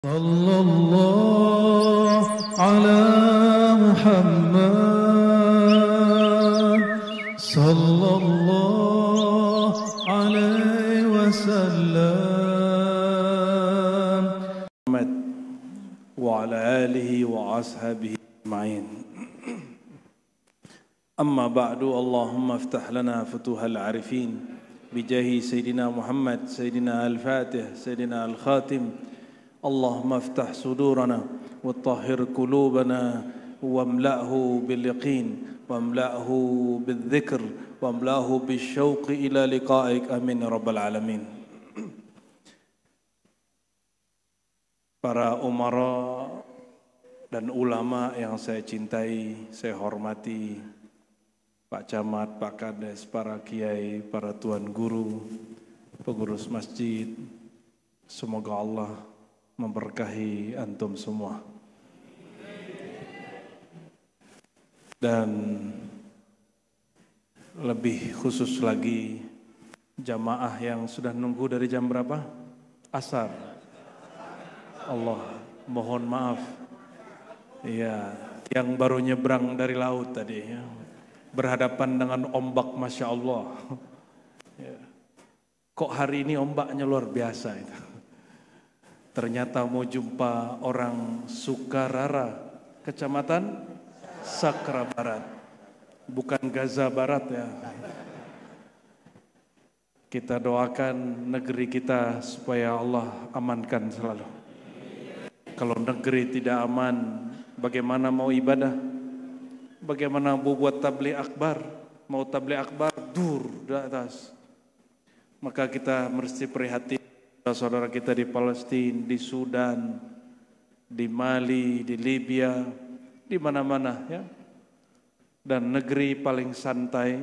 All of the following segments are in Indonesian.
صلى الله على محمد صلى الله عليه وسلم وعلى آله وأصحابه أجمعين. أما بعد، اللهم افتح لنا فتوح العارفين بجاه سيدنا محمد سيدنا الفاتح سيدنا الخاتم. اللهم افتح صدورنا وطهر قلوبنا واملأه باليقين واملأه بالذكر واملأه بالشوق إلى لقائك آمين يا رب العالمين. Para umara dan ulama yang saya cintai, saya hormati, Pak Camat, Pak Kades, para kiai, para tuan guru, pengurus masjid, semoga Allah memberkahi antum semua. Dan lebih khusus lagi jamaah yang sudah nunggu dari jam berapa? Asar. Allah, mohon maaf. Ya, yang baru nyebrang dari laut tadi ya. Berhadapan dengan ombak, Masya Allah. Ya. Kok hari ini ombaknya luar biasa itu. Ternyata mau jumpa orang Sukarara, Kecamatan Sakra Barat, bukan Gaza Barat ya. Kita doakan negeri kita supaya Allah amankan selalu. Kalau negeri tidak aman, bagaimana mau ibadah? Bagaimana mau buat tabligh akbar? Mau tabligh akbar dur di atas. Maka kita mesti prihatin saudara kita di Palestina, di Sudan, di Mali, di Libya, di mana-mana ya. Dan negeri paling santai,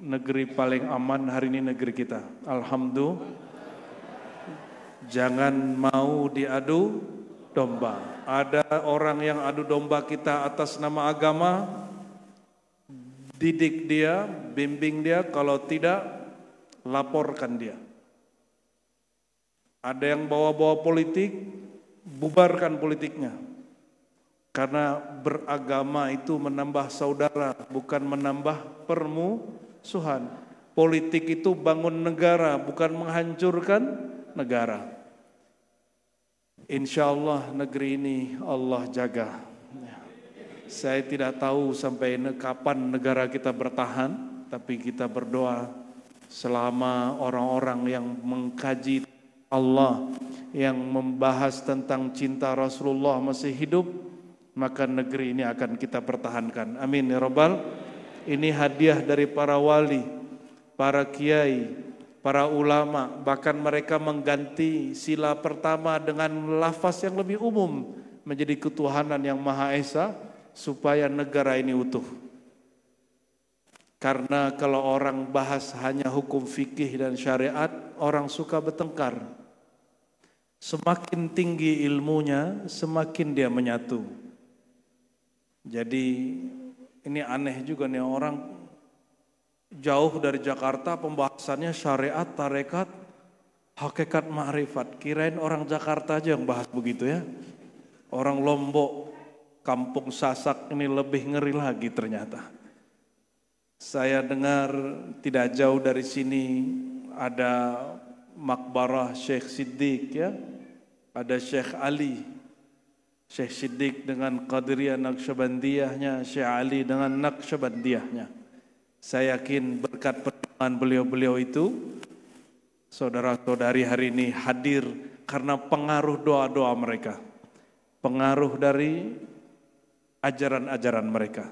negeri paling aman hari ini negeri kita. Alhamdulillah. Jangan mau diadu domba. Ada orang yang adu domba kita atas nama agama, didik dia, bimbing dia, kalau tidak laporkan dia. Ada yang bawa-bawa politik, bubarkan politiknya. Karena beragama itu menambah saudara, bukan menambah permusuhan. Politik itu bangun negara, bukan menghancurkan negara. Insya Allah negeri ini Allah jaga. Saya tidak tahu sampai kapan negara kita bertahan, tapi kita berdoa selama orang-orang yang mengkaji Allah, yang membahas tentang cinta Rasulullah masih hidup, maka negeri ini akan kita pertahankan. Amin ya Rabbal. Ini hadiah dari para wali, para kiai, para ulama, bahkan mereka mengganti sila pertama dengan lafaz yang lebih umum menjadi ketuhanan yang Maha Esa supaya negara ini utuh. Karena kalau orang bahas hanya hukum fikih dan syariat, orang suka bertengkar. Semakin tinggi ilmunya, semakin dia menyatu. Jadi ini aneh juga nih, orang jauh dari Jakarta pembahasannya syariat, tarekat, hakikat ma'rifat. Kirain orang Jakarta aja yang bahas begitu ya. Orang Lombok, Kampung Sasak ini lebih ngeri lagi ternyata. Saya dengar tidak jauh dari sini ada makbarah Syekh Siddiq ya. Ada Syekh Ali, Syekh Siddiq dengan Qadiriyah Naqsyabandiyahnya, Syekh Ali dengan Naqsyabandiyahnya. Saya yakin berkat perjuangan beliau-beliau itu, saudara-saudari hari ini hadir karena pengaruh doa-doa mereka, pengaruh dari ajaran-ajaran mereka.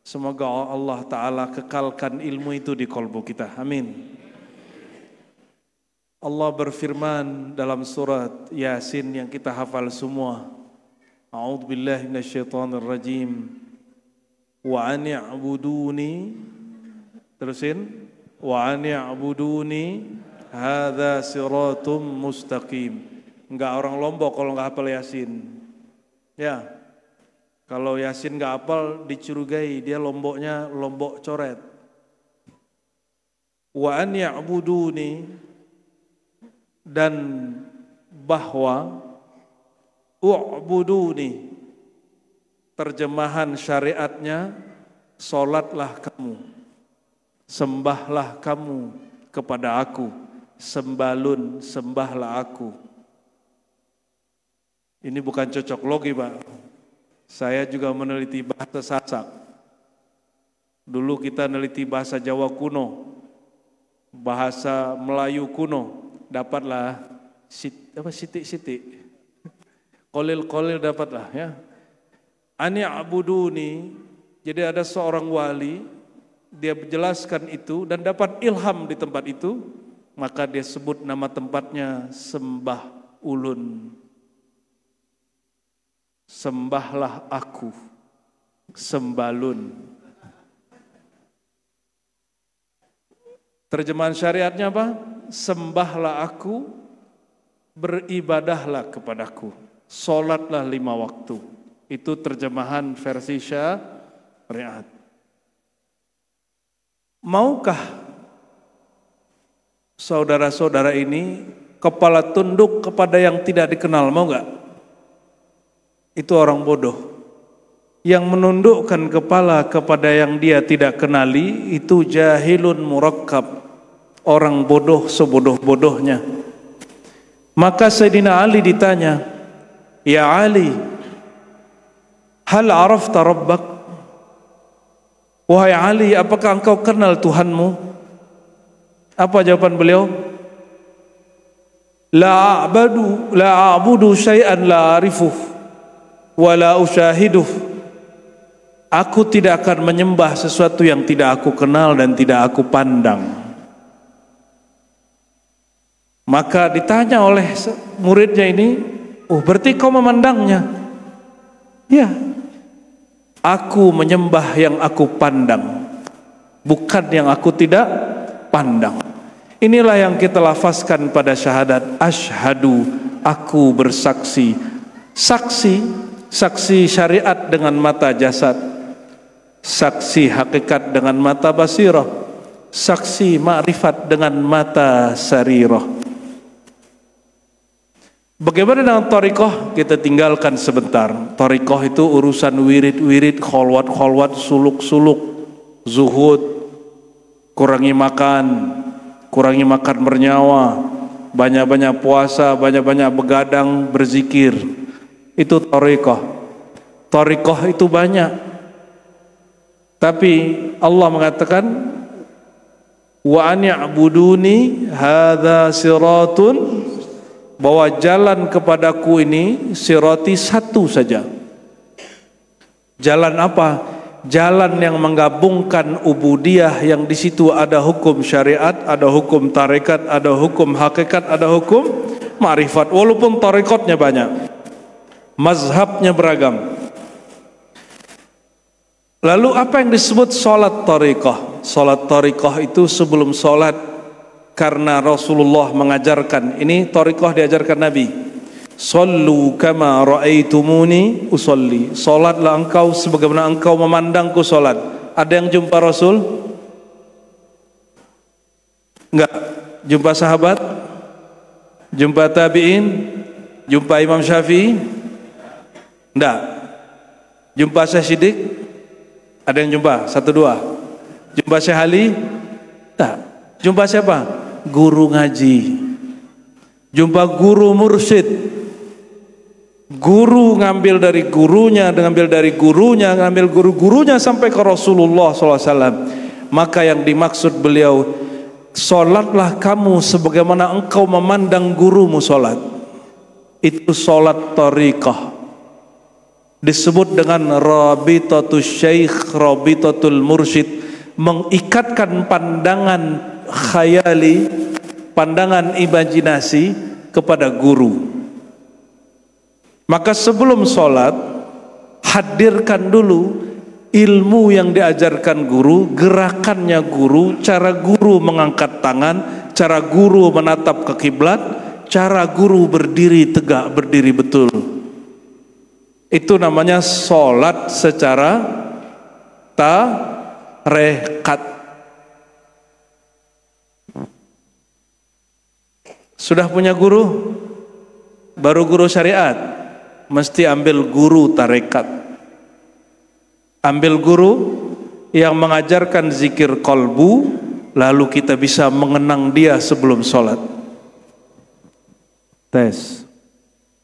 Semoga Allah Ta'ala kekalkan ilmu itu di kolbu kita. Amin. Allah berfirman dalam surat Yasin yang kita hafal semua. A'udzubillahi minasyaitonirrajim. Wa an ya'buduni, terusin, wa an ya'buduni hadza siratum mustaqim. Enggak orang Lombok kalau enggak hafal Yasin. Ya. Kalau Yasin enggak hafal dicurigai dia Lomboknya Lombok coret. Wa an ya'buduni, dan bahwa U'buduni. Terjemahan syariatnya, solatlah kamu, sembahlah kamu kepada aku, sembalun, sembahlah aku. Ini bukan cocok logi, Pak. Saya juga meneliti bahasa Sasak. Dulu kita meneliti bahasa Jawa kuno, bahasa Melayu kuno, dapatlah sitik-sitik. Kolil-kolil dapatlah ya. Ani'buduni. Jadi ada seorang wali, dia menjelaskan itu dan dapat ilham di tempat itu, maka dia sebut nama tempatnya Sembah Ulun. Sembahlah aku, sembalun. Terjemahan syariatnya apa? Sembahlah aku, beribadahlah kepadaku, solatlah 5 waktu. Itu terjemahan versi syariat. Maukah saudara-saudara ini kepala tunduk kepada yang tidak dikenal? Mau gak? Itu orang bodoh. Yang menundukkan kepala kepada yang dia tidak kenali, itu jahilun murakkab. Orang bodoh sebodoh-bodohnya. Maka Sayyidina Ali ditanya, "Ya Ali, hal arafta rabbak?" Wahai Ali, apakah engkau kenal Tuhanmu? Apa jawaban beliau? La a'budu syai'an la arifuh wa la usyahiduh. Aku tidak akan menyembah sesuatu yang tidak aku kenal dan tidak aku pandang. Maka ditanya oleh muridnya ini, "Oh, berarti kau memandangnya?" Ya. Aku menyembah yang aku pandang, bukan yang aku tidak pandang. Inilah yang kita lafazkan pada syahadat, asyhadu, aku bersaksi. Saksi syariat dengan mata jasad, saksi hakikat dengan mata basirah, saksi ma'rifat dengan mata sarirah. Bagaimana dengan thariqah? Kita tinggalkan sebentar. Thariqah itu urusan wirid-wirid, kholwat-kholwat, suluk-suluk, zuhud, kurangi makan bernyawa, banyak-banyak puasa, banyak-banyak begadang, berzikir. Itu thariqah. Thariqah itu banyak. Tapi Allah mengatakan, wa ani'buduni hadza siratun, bahwa jalan kepadaku ini sirati satu saja. Jalan apa? Jalan yang menggabungkan ubudiyah, yang di situ ada hukum syariat, ada hukum tarekat, ada hukum hakikat, ada hukum ma'rifat. Walaupun tarekatnya banyak, mazhabnya beragam. Lalu apa yang disebut salat tariqah? Salat tariqah itu sebelum salat, karena Rasulullah mengajarkan, ini tariqah diajarkan Nabi. Sallu kama ra'aitumuni usolli. Salatlah engkau sebagaimana engkau memandangku salat. Ada yang jumpa Rasul? Enggak. Jumpa sahabat? Jumpa tabi'in? Jumpa Imam Syafi'i? Enggak. Jumpa Syekh Siddiq? Ada yang jumpa? 1, 2. Jumpa Syekh Ali? Tak. Jumpa siapa? Guru ngaji. Jumpa guru mursyid. Guru ngambil dari gurunya, ngambil dari gurunya, ngambil guru-gurunya sampai ke Rasulullah SAW. Maka yang dimaksud beliau, solatlah kamu sebagaimana engkau memandang gurumu solat. Itu solat tariqah. Disebut dengan rabitatul syekh, rabitatul mursyid, mengikatkan pandangan khayali, pandangan imajinasi kepada guru. Maka sebelum sholat, hadirkan dulu ilmu yang diajarkan guru, gerakannya guru, cara guru mengangkat tangan, cara guru menatap ke kiblat, cara guru berdiri tegak, berdiri betul. Itu namanya sholat secara tarekat. Sudah punya guru? Baru guru syariat? mesti ambil guru tarekat. Ambil guru yang mengajarkan zikir qalbu, lalu kita bisa mengenang dia sebelum sholat. Tes,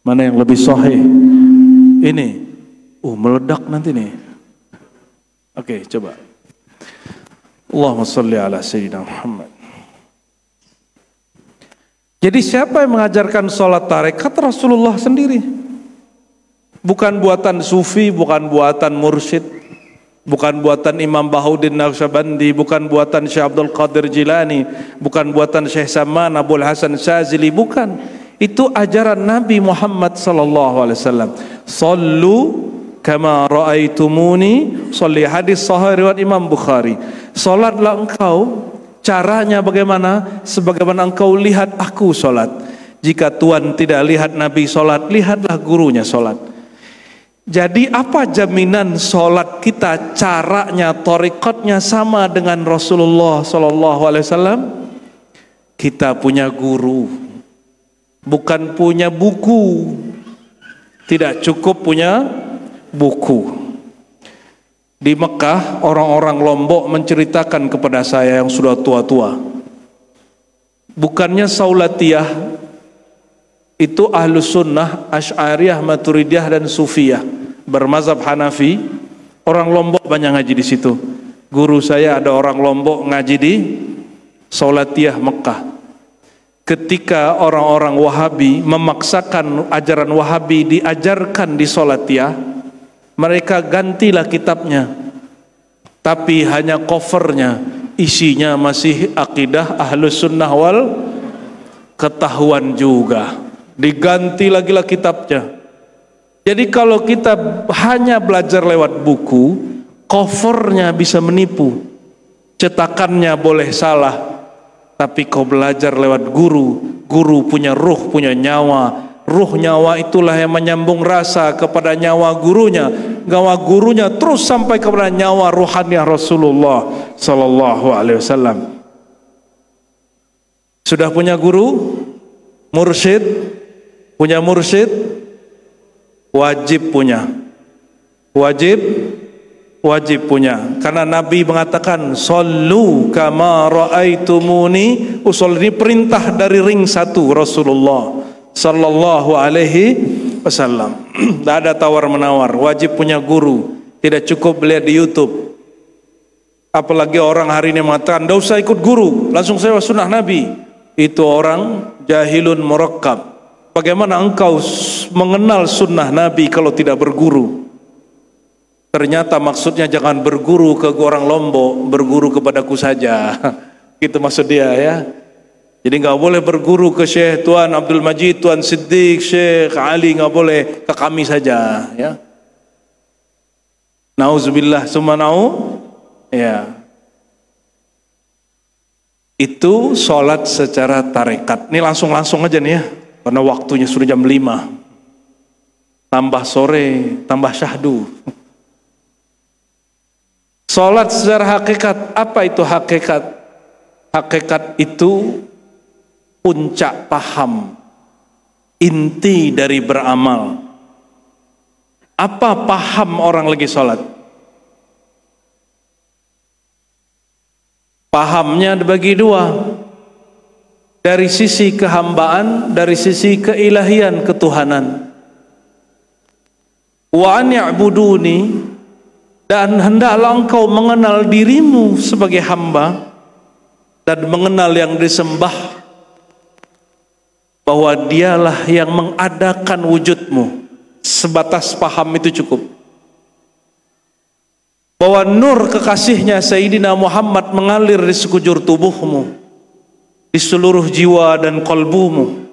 mana yang lebih sahih? Ini, meledak nanti nih. Oke, coba. Allahumma sholli ala sayyidina Muhammad. Jadi siapa yang mengajarkan sholat tarekat? Rasulullah sendiri. Bukan buatan sufi, bukan buatan mursyid, bukan buatan Imam Bahaudin Naqsyabandi, bukan buatan Syekh Abdul Qadir Jilani, bukan buatan Syekh Saman Abul Hasan Syazili, bukan. Itu ajaran Nabi Muhammad sallallahu alaihi wasallam. Sallu kama raaitumuni sholli, hadis sahih riwayat Imam Bukhari. Salatlah engkau, caranya bagaimana? Sebagaimana engkau lihat aku salat. Jika Tuhan tidak lihat Nabi salat, lihatlah gurunya salat. Jadi apa jaminan salat kita caranya, thariqatnya sama dengan Rasulullah sallallahu alaihi wasallam? Kita punya guru, bukan punya buku. Tidak cukup punya buku. Di Mekah, orang-orang Lombok menceritakan kepada saya yang sudah tua-tua, bukannya Saulatiyah itu Ahlus Sunnah, Asy'ariyah, Maturidiyah dan Sufiyah bermazhab Hanafi. Orang Lombok banyak ngaji di situ. Guru saya ada orang Lombok ngaji di Saulatiyah Mekah. Ketika orang-orang Wahabi memaksakan ajaran Wahabi diajarkan di Saulatiyah, mereka gantilah kitabnya, tapi hanya covernya isinya masih akidah Ahlus Sunnah wal, ketahuan juga diganti lagi lah kitabnya. Jadi kalau kita hanya belajar lewat buku, covernya bisa menipu, cetakannya boleh salah, tapi kau belajar lewat guru, guru punya ruh, punya nyawa. Ruh nyawa itulah yang menyambung rasa kepada nyawa gurunya, nyawa gurunya terus sampai kepada nyawa ruhaniah Rasulullah sallallahu alaihi wasallam. Sudah punya guru, mursyid, punya mursyid, wajib punya, wajib punya, karena Nabi mengatakan sallu kama raaitumuni usolli, perintah dari ring satu Rasulullah sallallahu alaihi wasallam. Tidak ada tawar menawar, wajib punya guru, tidak cukup lihat di YouTube. Apalagi orang hari ini mengatakan tidak usah ikut guru, langsung saya sunnah Nabi. Itu orang jahilun murakkab. Bagaimana engkau mengenal sunnah Nabi kalau tidak berguru? Ternyata maksudnya jangan berguru ke orang Lombok, berguru kepadaku saja. Gitu maksud dia ya. Jadi nggak boleh berguru ke Syekh Tuan Abdul Majid, Tuan Siddiq, Syekh Ali, nggak boleh, ke kami saja ya. Nauzubillah summa ya. Itu sholat secara tarekat. Ini langsung aja nih ya, karena waktunya sudah jam 5. Tambah sore, tambah syahdu. Sholat secara hakikat, apa itu hakikat? Hakikat itu puncak paham, inti dari beramal. Apa paham orang lagi sholat? Pahamnya dibagi dua, dari sisi kehambaan, dari sisi keilahian, ketuhanan. Wa an ya'buduni, dan hendaklah engkau mengenal dirimu sebagai hamba dan mengenal yang disembah, bahwa dialah yang mengadakan wujudmu. Sebatas paham itu cukup. Bahwa nur kekasihnya Sayyidina Muhammad mengalir di sekujur tubuhmu, di seluruh jiwa dan kolbumu.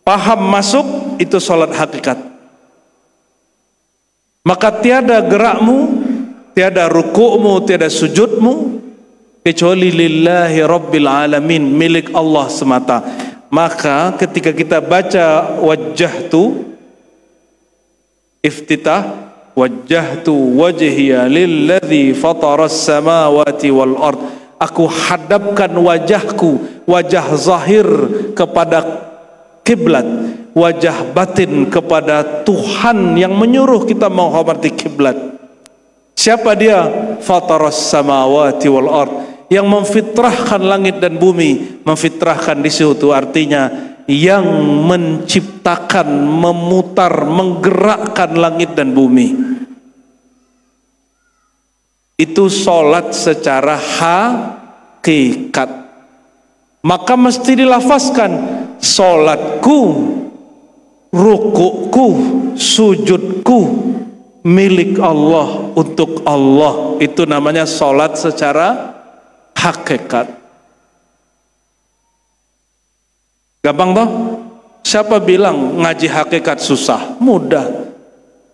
Paham masuk, itu salat hakikat. Maka tiada gerakmu, tiada rukukmu, tiada sujudmu kecuali lillahi rabbil alamin, milik Allah semata. Maka ketika kita baca wajjahtu iftitah, wajjahtu wajhiya lilladzi fataras samawati wal ard, aku hadapkan wajahku, wajah zahir kepada kiblat, wajah batin kepada Tuhan yang menyuruh kita menghormati kiblat. Siapa dia? Fataras samawati wal ard, yang memfitrahkan langit dan bumi. Memfitrahkan di situ artinya yang menciptakan, memutar, menggerakkan langit dan bumi. Itu solat secara hakikat. Maka mesti dilafazkan, solatku, rukukku, sujudku milik Allah, untuk Allah. Itu namanya solat secara hakikat. Gampang toh? Siapa bilang ngaji hakikat susah? Mudah.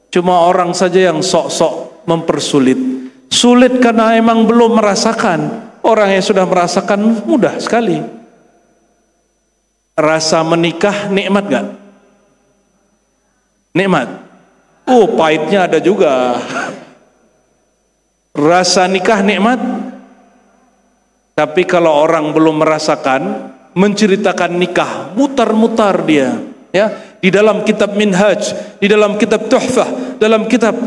Cuma orang saja yang sok-sok mempersulit. Sulit karena emang belum merasakan. Orang yang sudah merasakan mudah sekali. Rasa menikah nikmat gak? Nikmat. Pahitnya ada juga. Rasa nikah nikmat. Tapi kalau orang belum merasakan, menceritakan nikah, mutar-mutar dia, ya, di dalam kitab Minhaj, di dalam kitab Tuhfah, dalam kitab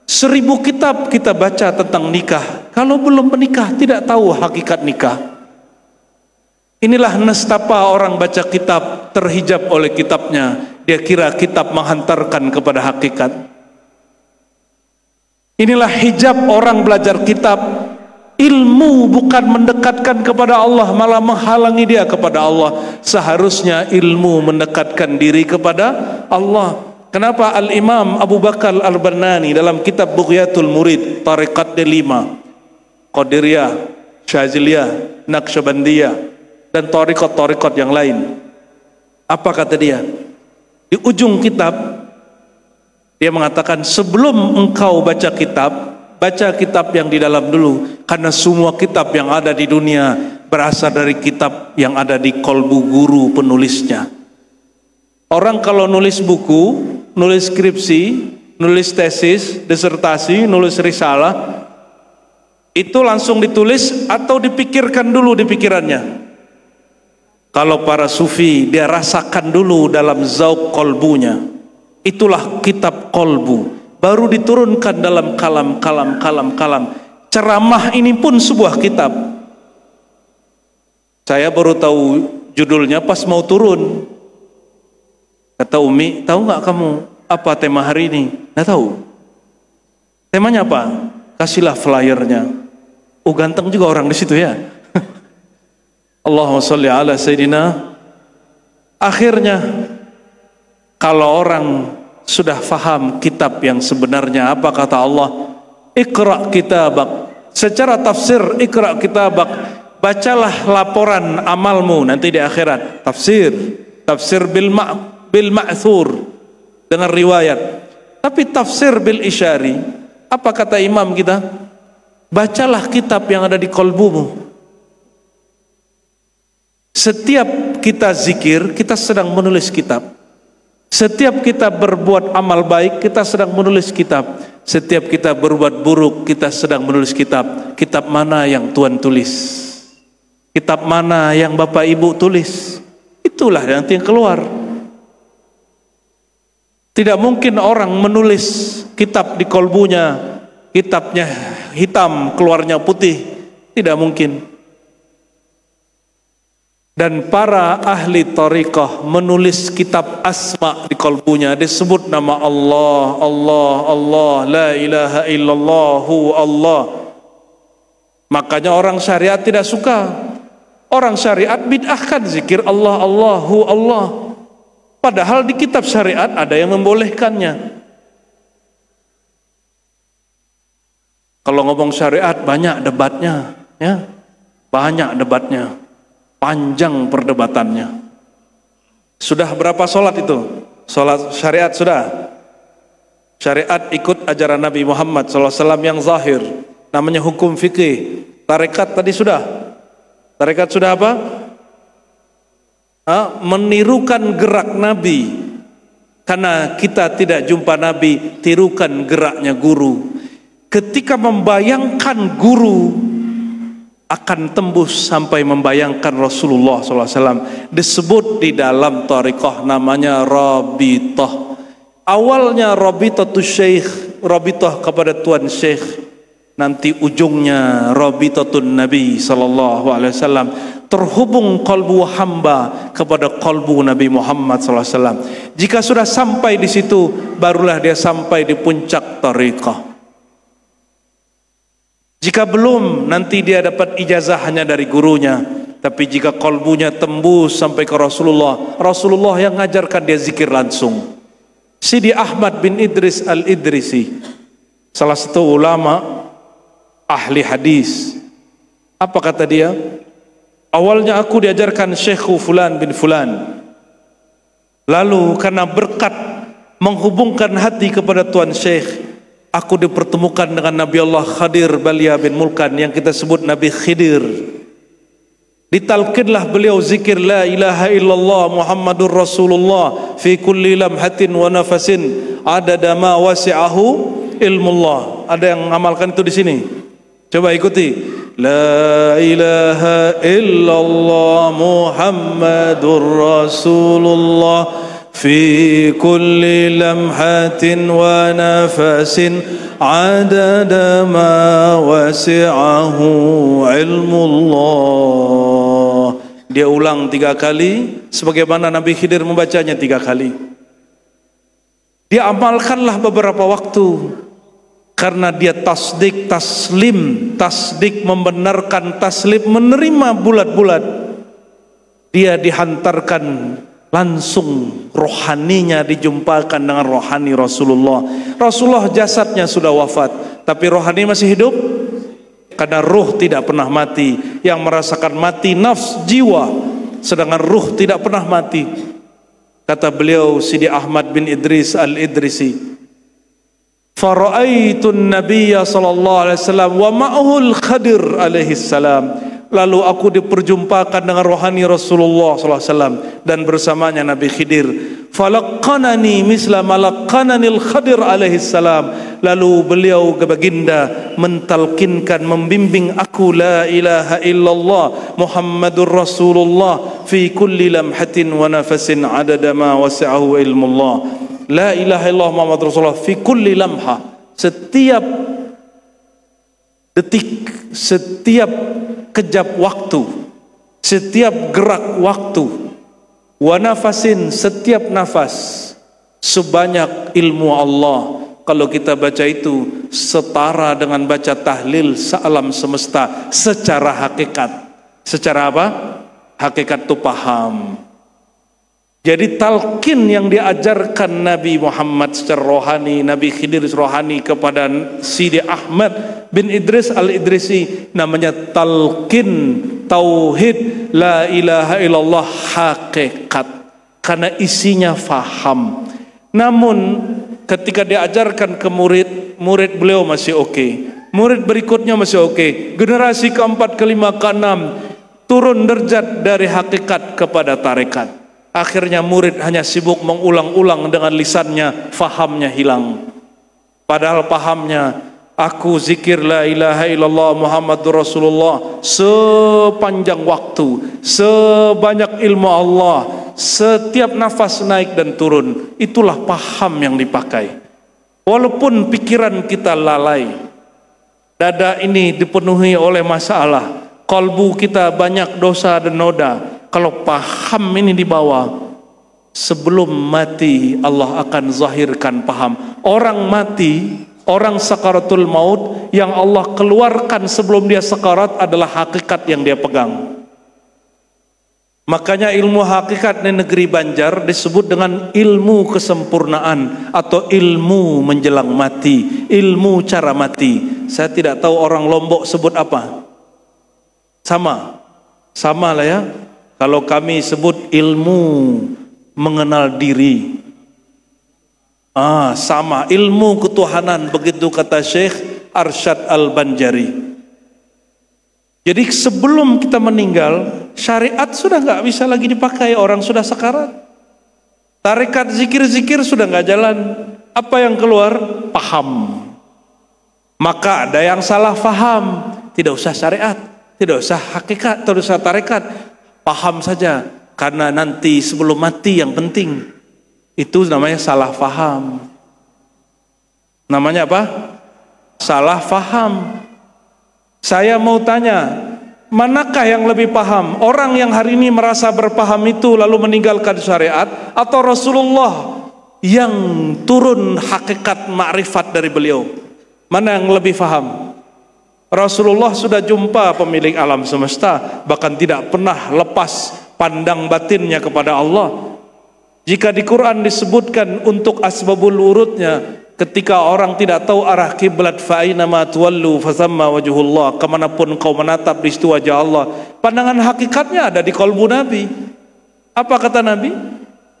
1000 kitab kita baca tentang nikah. Kalau belum menikah tidak tahu hakikat nikah. Inilah nestapa orang baca kitab terhijab oleh kitabnya. Dia kira kitab menghantarkan kepada hakikat. Inilah hijab orang belajar kitab. Ilmu bukan mendekatkan kepada Allah, malah menghalangi dia kepada Allah. Seharusnya ilmu mendekatkan diri kepada Allah. Kenapa Al-Imam Abu Bakar Al-Bannani dalam kitab Bughyatul Murid, tarikat D5, Qadiriyah, Syaziliyah, Naqsyabandiyah, dan tarikat-tarikat yang lain, apa kata dia? Di ujung kitab dia mengatakan, sebelum engkau baca kitab yang di dalam dulu, karena semua kitab yang ada di dunia berasal dari kitab yang ada di kolbu guru penulisnya. Orang kalau nulis buku, nulis skripsi, nulis tesis, disertasi, nulis risalah, itu langsung ditulis atau dipikirkan dulu di pikirannya. Kalau para sufi, dia rasakan dulu dalam zauq kolbunya. Itulah kitab kolbu. Baru diturunkan dalam kalam. Ceramah ini pun sebuah kitab. Saya baru tahu judulnya pas mau turun. Kata Umi, tahu nggak kamu apa tema hari ini? Nggak tahu. Temanya apa? Kasihlah flyernya. Ganteng juga orang di situ ya. Allahumma sholli ala Sayyidina. Akhirnya, kalau orang sudah faham kitab yang sebenarnya, apa kata Allah? Iqra kitabak. Secara tafsir, iqra kitabak, bacalah laporan amalmu nanti di akhirat. Tafsir bil ma'thur, dengan riwayat. Tapi tafsir bil isyari, apa kata imam kita? Bacalah kitab yang ada di kolbumu. Setiap kita zikir, kita sedang menulis kitab. Setiap kita berbuat amal baik, kita sedang menulis kitab. Setiap kita berbuat buruk, kita sedang menulis kitab. Kitab mana yang Tuhan tulis? Kitab mana yang Bapak Ibu tulis? Itulah nanti yang keluar. Tidak mungkin orang menulis kitab di kolbunya, kitabnya hitam, keluarnya putih. Tidak mungkin. Dan para ahli tariqah menulis kitab asma di kolbunya, disebut nama Allah, la ilaha illallahu Allah. Makanya orang syariat tidak suka. Orang syariat bid'ahkan zikir Allah, Allahu Allah. Padahal di kitab syariat ada yang membolehkannya. Kalau ngomong syariat banyak debatnya, ya, banyak debatnya. Panjang perdebatannya. Sudah berapa sholat itu? Sholat syariat sudah. Syariat ikut ajaran Nabi Muhammad SAW yang zahir. Namanya hukum fikih. Tarekat tadi sudah. Tarekat sudah apa? Menirukan gerak Nabi. Karena kita tidak jumpa Nabi, tirukan geraknya guru. Ketika membayangkan guru akan tembus sampai membayangkan Rasulullah SAW. Disebut di dalam thariqah namanya Rabithah. Awalnya Rabithatu Syekh, Rabithah kepada Tuan Syekh. Nanti ujungnya Rabithatun Nabi SAW. Terhubung kalbu hamba kepada kalbu Nabi Muhammad SAW. Jika sudah sampai di situ, barulah dia sampai di puncak thariqah. Jika belum, nanti dia dapat ijazah hanya dari gurunya. Tapi jika kalbunya tembus sampai ke Rasulullah, Rasulullah yang ngajarkan dia zikir langsung. Sidi Ahmad bin Idris al-Idrisi, salah satu ulama ahli hadis. Apa kata dia? Awalnya aku diajarkan Syekhu Fulan bin Fulan. Lalu karena berkat menghubungkan hati kepada Tuan Syekh, aku dipertemukan dengan Nabi Allah Khadir Balia bin Mulkan yang kita sebut Nabi Khidir. Ditalkinlah beliau zikir la ilaha illallah Muhammadur Rasulullah fi kulli lamhatin wa nafasin adada ma wasi'ahu ilmullah. Ada yang mengamalkan itu di sini? Coba ikuti. La ilaha illallah Muhammadur Rasulullah fi kulli lamhatin wa nafasin adada ma wasi'ahu ilmullah. Dia ulang 3 kali sebagaimana Nabi Khidir membacanya 3 kali. Dia amalkanlah beberapa waktu karena dia tasdik, taslim, tasdik membenarkan, taslim menerima bulat-bulat. Dia dihantarkan langsung, rohaninya dijumpakan dengan rohani Rasulullah. Rasulullah jasadnya sudah wafat, tapi rohani masih hidup. Karena ruh tidak pernah mati. Yang merasakan mati nafs, jiwa, sedangkan ruh tidak pernah mati. Kata beliau Sidi Ahmad bin Idris al-Idrisi, fara'aitun nabiyya sallallahu alaihi wasallam wa ma'ahul Khadir alaihi salam. Lalu aku diperjumpakan dengan rohani Rasulullah SAW dan bersamanya Nabi Khidir. Falaqanani misla malaqananil Khadir alaihi salam. Lalu beliau baginda mentalkinkan, membimbing aku la ilaha illallah Muhammadur Rasulullah fi kulli lamhatin wa nafasin adada ma wasi'ahu ilmullah. La ilaha illallah Muhammadur Rasulullah fi kulli lamha. Setiap detik, setiap kejap waktu, setiap gerak waktu, wa nafasin, setiap nafas, sebanyak ilmu Allah. Kalau kita baca itu setara dengan baca tahlil sealam semesta secara hakikat. Secara apa? Hakikat itu paham. Jadi talqin yang diajarkan Nabi Muhammad secara rohani, Nabi Khidir rohani kepada Sidi Ahmad bin Idris al-Idrisi, namanya talqin tauhid la ilaha illallah hakikat, karena isinya faham. Namun ketika diajarkan ke murid, murid beliau masih oke, murid berikutnya masih oke, generasi keempat, kelima, keenam turun derajat dari hakikat kepada tarekat. Akhirnya murid hanya sibuk mengulang-ulang dengan lisannya, fahamnya hilang. Padahal pahamnya, aku zikir la ilaha illallah Muhammadur Rasulullah sepanjang waktu, sebanyak ilmu Allah, setiap nafas naik dan turun. Itulah paham yang dipakai. Walaupun pikiran kita lalai, dada ini dipenuhi oleh masalah, kalbu kita banyak dosa dan noda. Kalau paham ini dibawa, sebelum mati Allah akan zahirkan paham. Orang mati, orang sakaratul maut, yang Allah keluarkan sebelum dia sakarat adalah hakikat yang dia pegang. Makanya ilmu hakikat di negeri Banjar disebut dengan ilmu kesempurnaan atau ilmu menjelang mati, ilmu cara mati. Saya tidak tahu orang Lombok sebut apa. Sama lah ya. Kalau kami sebut ilmu mengenal diri, sama ilmu ketuhanan, begitu kata Syekh Arsyad Al-Banjari. Jadi sebelum kita meninggal, syariat sudah nggak bisa lagi dipakai, orang sudah sekarat. Tarekat zikir-zikir sudah nggak jalan. Apa yang keluar? Paham. Maka ada yang salah paham, tidak usah syariat, Tidak usah hakikat, tidak usah tarekat. Paham saja, karena nanti sebelum mati yang penting. Itu namanya salah faham. Namanya apa? Salah faham. Saya mau tanya, manakah yang lebih paham? Orang yang hari ini merasa berpaham itu lalu meninggalkan syariat, atau Rasulullah yang turun hakikat ma'rifat dari beliau? Mana yang lebih paham? Rasulullah sudah jumpa pemilik alam semesta, bahkan tidak pernah lepas pandang batinnya kepada Allah. Jika di Quran disebutkan untuk asbabul wurudnya, ketika orang tidak tahu arah kiblat, fa aina ma tuwallu fasamma wajhullah, kemanapun kau menatap di situ wajah Allah. Pandangan hakikatnya ada di kalbu Nabi. Apa kata Nabi?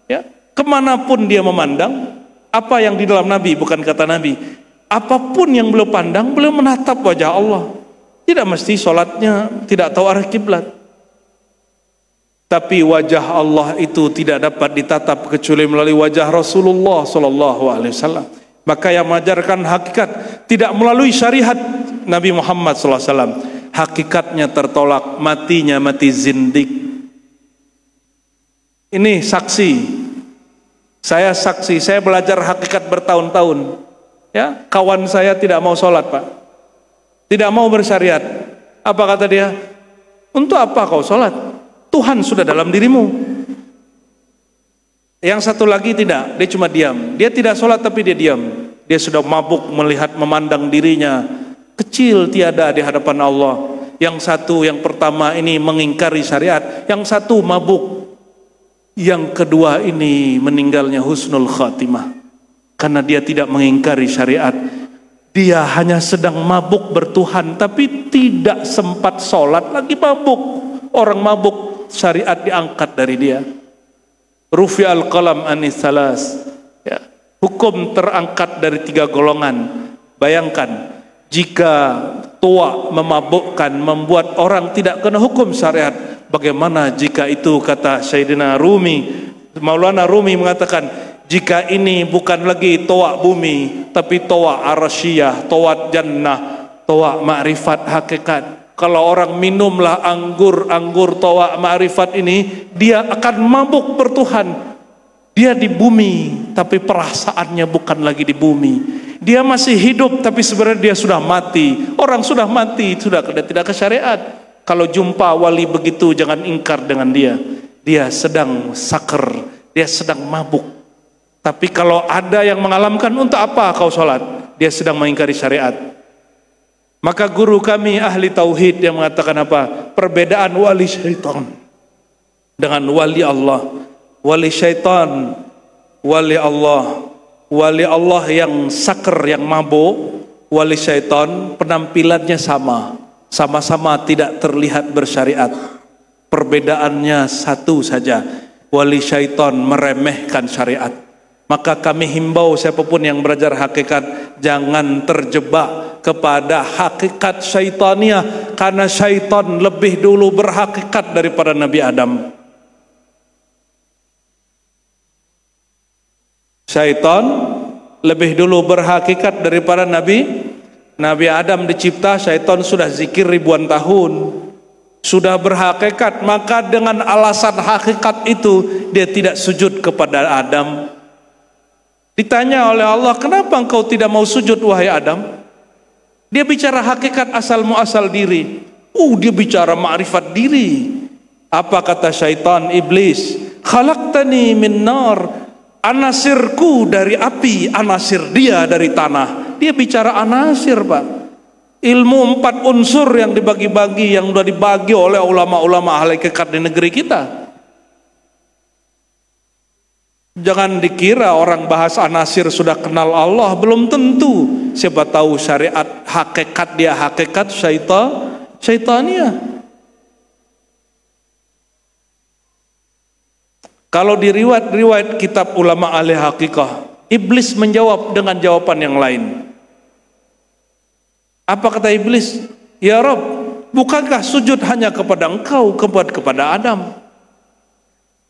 Ya, kemanapun dia memandang, apa yang di dalam Nabi, bukan kata Nabi, apapun yang beliau pandang, beliau menatap wajah Allah. Tidak mesti sholatnya tidak tahu arah kiblat, tapi wajah Allah itu tidak dapat ditatap kecuali melalui wajah Rasulullah SAW. Maka yang mengajarkan hakikat tidak melalui syariat Nabi Muhammad SAW, hakikatnya tertolak, matinya mati zindik. Ini saksi, saya saksi, saya belajar hakikat bertahun-tahun. Ya, kawan saya tidak mau sholat, Pak, tidak mau bersyariat. Apa kata dia? Untuk apa kau sholat? Tuhan sudah dalam dirimu. Yang satu lagi tidak, dia cuma diam. Dia tidak sholat tapi dia diam. Dia sudah mabuk melihat, memandang dirinya kecil tiada di hadapan Allah. Yang satu, yang pertama ini mengingkari syariat, yang satu mabuk. Yang kedua ini meninggalnya husnul khatimah, karena dia tidak mengingkari syariat. Dia hanya sedang mabuk bertuhan, tapi tidak sempat sholat, lagi mabuk. Orang mabuk, syariat diangkat dari dia. Rufi'al qalam anis salas, ya, hukum terangkat dari 3 golongan. Bayangkan jika tua memabukkan membuat orang tidak kena hukum syariat, bagaimana jika itu, kata Sayyidina Rumi, Maulana Rumi mengatakan, jika ini bukan lagi toa bumi, tapi toa arsyiyah, toa jannah, toa ma'rifat hakikat. Kalau orang minumlah anggur toa ma'rifat ini, dia akan mabuk bertuhan. Dia di bumi, tapi perasaannya bukan lagi di bumi. Dia masih hidup, tapi sebenarnya dia sudah mati. Orang sudah mati, sudah tidak ke syariat. Kalau jumpa wali begitu, jangan ingkar dengan dia. Dia sedang saker, dia sedang mabuk. Tapi kalau ada yang mengalamkan, untuk apa kau sholat? Dia sedang mengingkari syariat. Maka guru kami ahli tauhid yang mengatakan apa? Perbedaan wali syaitan dengan wali Allah. Wali syaitan, wali Allah. Wali Allah yang saker, yang mabuk. Wali syaitan penampilannya sama, sama-sama tidak terlihat bersyariat. Perbedaannya satu saja, wali syaitan meremehkan syariat. Maka kami himbau siapapun yang belajar hakikat, jangan terjebak kepada hakikat syaitania, karena syaitan lebih dulu berhakikat daripada Nabi Adam. Syaitan lebih dulu berhakikat daripada Nabi Adam dicipta, syaitan sudah zikir ribuan tahun, sudah berhakikat. Maka dengan alasan hakikat itu dia tidak sujud kepada Adam. Ditanya oleh Allah, kenapa engkau tidak mau sujud wahai Adam? Dia bicara hakikat asal muasal diri. Dia bicara ma'rifat diri. Apa kata syaitan, iblis? Khalaqtani min nar, anasirku dari api, anasir dia dari tanah. Dia bicara anasir, Pak. Ilmu 4 unsur yang dibagi-bagi, yang sudah dibagi oleh ulama-ulama ahli hakikat di negeri kita. Jangan dikira orang bahas anasir sudah kenal Allah, belum tentu. Siapa tahu syariat hakikat dia hakikat syaitania. Kalau di riwayat kitab ulama ahli hakikah, iblis menjawab dengan jawaban yang lain. Apa kata iblis? Ya Rabb, bukankah sujud hanya kepada engkau, kepada Adam?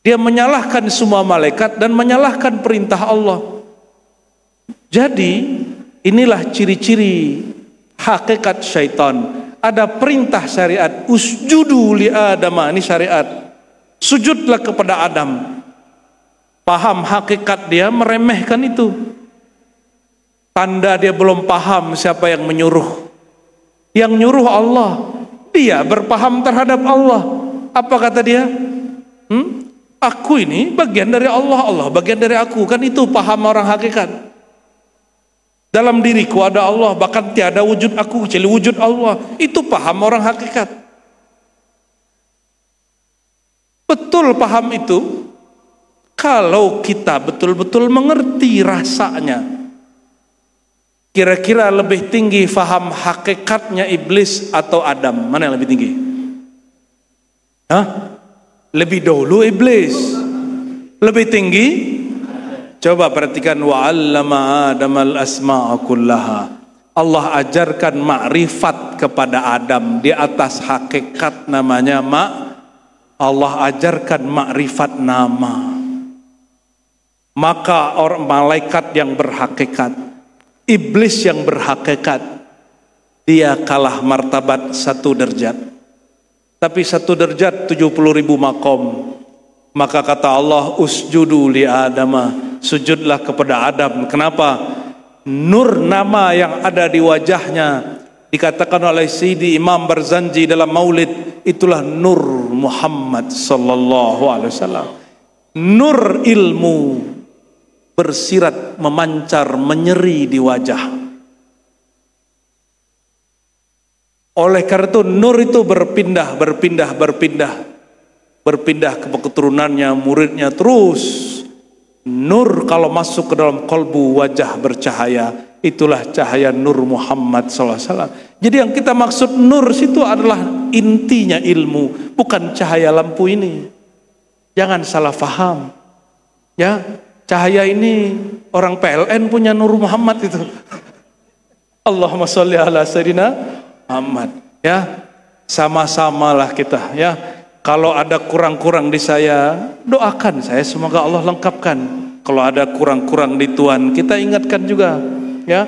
Dia menyalahkan semua malaikat dan menyalahkan perintah Allah. Jadi inilah ciri-ciri hakikat syaitan. ada perintah syariat, usjudu li Adam, ini syariat. Sujudlah kepada Adam. Paham hakikat dia, meremehkan itu. Tanda dia belum paham siapa yang menyuruh. Yang nyuruh Allah. Dia berpaham terhadap Allah. Apa kata dia? Aku ini bagian dari Allah, Allah bagian dari aku. Kan itu paham orang hakikat. Dalam diriku ada Allah, bahkan tiada wujud aku kecuali wujud Allah. Itu paham orang hakikat. Betul paham itu kalau kita betul-betul mengerti rasanya. Kira-kira lebih tinggi faham hakikatnya iblis atau Adam? Mana yang lebih tinggi? Hah? Lebih dahulu iblis. Lebih tinggi? Coba perhatikan, wa'allama Adamal asma'a kullaha. Allah ajarkan ma'rifat kepada Adam di atas hakikat namanya Allah ajarkan ma'rifat nama. Maka orang malaikat yang berhakikat, iblis yang berhakikat, dia kalah martabat 1 derajat. Tapi 1 derajat 70.000 makom. Maka kata Allah, usjudu li Adama, sujudlah kepada Adam. Kenapa? Nur nama yang ada di wajahnya, dikatakan oleh Sayyidi Imam Barzanji dalam Maulid, itulah Nur Muhammad sallallahu alaihi wasallam. Nur ilmu bersirat, memancar, menyeri di wajah. Oleh karena itu nur itu berpindah ke keturunannya, muridnya terus. Nur kalau masuk ke dalam kolbu, wajah bercahaya, itulah cahaya Nur Muhammad SAW. Jadi yang kita maksud nur situ adalah intinya ilmu, bukan cahaya lampu ini. Jangan salah faham. Ya, cahaya ini orang PLN punya Nur Muhammad itu. Allahumma sholli ala sayyidina Muhammad. Ya, sama-samalah kita. Ya, kalau ada kurang-kurang di saya, doakan saya semoga Allah lengkapkan. Kalau ada kurang-kurang di Tuhan, kita ingatkan juga. Ya,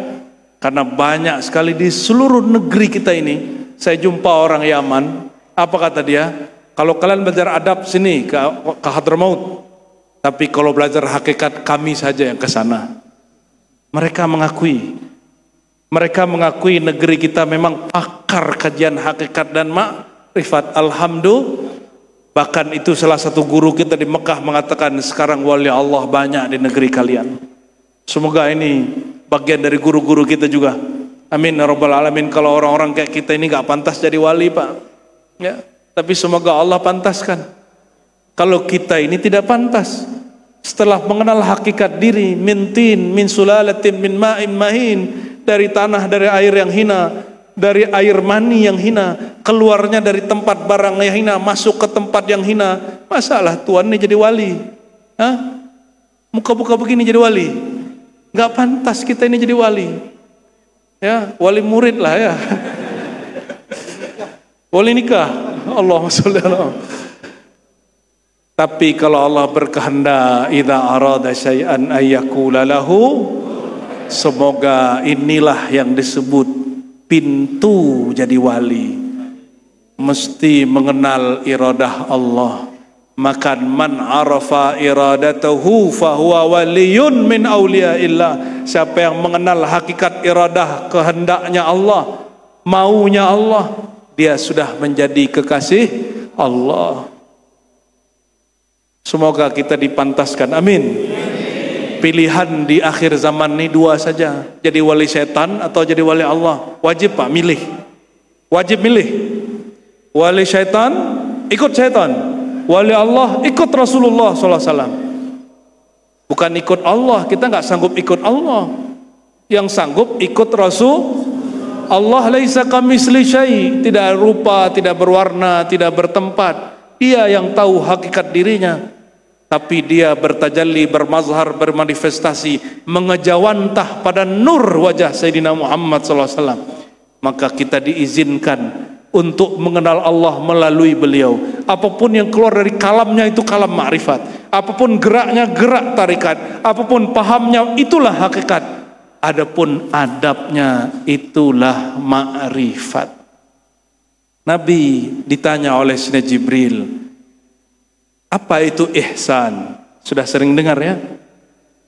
karena banyak sekali di seluruh negeri kita ini. Saya jumpa orang Yaman. Apa kata dia? Kalau kalian belajar adab sini ke Hadramaut. Tapi kalau belajar hakikat kami saja yang ke sana. Mereka mengakui negeri kita memang pakar kajian hakikat dan makrifat. Alhamdulillah. Bahkan itu salah satu guru kita di Mekah mengatakan, sekarang wali Allah banyak di negeri kalian. Semoga ini bagian dari guru-guru kita juga. Amin ya rabbal alamin. Kalau orang-orang kayak kita ini gak pantas jadi wali, Pak. Ya, tapi semoga Allah pantaskan. Kalau kita ini tidak pantas, setelah mengenal hakikat diri, min sulalatin min ma'in mahin, dari tanah, dari air yang hina, dari air mani yang hina, keluarnya dari tempat barang yang hina, masuk ke tempat yang hina. Masalah Tuhan ini jadi wali? Hah? Muka-muka begini jadi wali? Gak pantas kita ini jadi wali. Ya, wali murid lah ya. Wali nikah. Allahumma sholli ala. Tapi kalau Allah berkehendak, idza arada syai'an ayyakula lahu, semoga inilah yang disebut pintu jadi wali. Mesti mengenal iradah Allah. Maka man arafa iradatahu fahuwa waliyun min awliyaillah. Siapa yang mengenal hakikat iradah, kehendaknya Allah, maunya Allah, dia sudah menjadi kekasih Allah. Semoga kita dipantaskan. Amin. Pilihan di akhir zaman ini 2 saja, jadi wali setan atau jadi wali Allah. Wajib Pak, milih. Wajib milih. Wali setan, ikut setan. Wali Allah, ikut Rasulullah SAW. Bukan ikut Allah, kita nggak sanggup ikut Allah. Yang sanggup ikut Rasul. Allah laisa kamitsli syai', tidak rupa, tidak berwarna, tidak bertempat. Dia yang tahu hakikat dirinya. Tapi dia bertajalli, bermazhar, bermanifestasi, mengejawantah pada nur wajah Sayyidina Muhammad SAW. Maka kita diizinkan untuk mengenal Allah melalui beliau. Apapun yang keluar dari kalamnya itu kalam ma'rifat. Apapun geraknya gerak tarikat. Apapun pahamnya itulah hakikat. Adapun adabnya itulah ma'rifat. Nabi ditanya oleh Sayyidina Jibril, apa itu ihsan? Sudah sering dengar ya?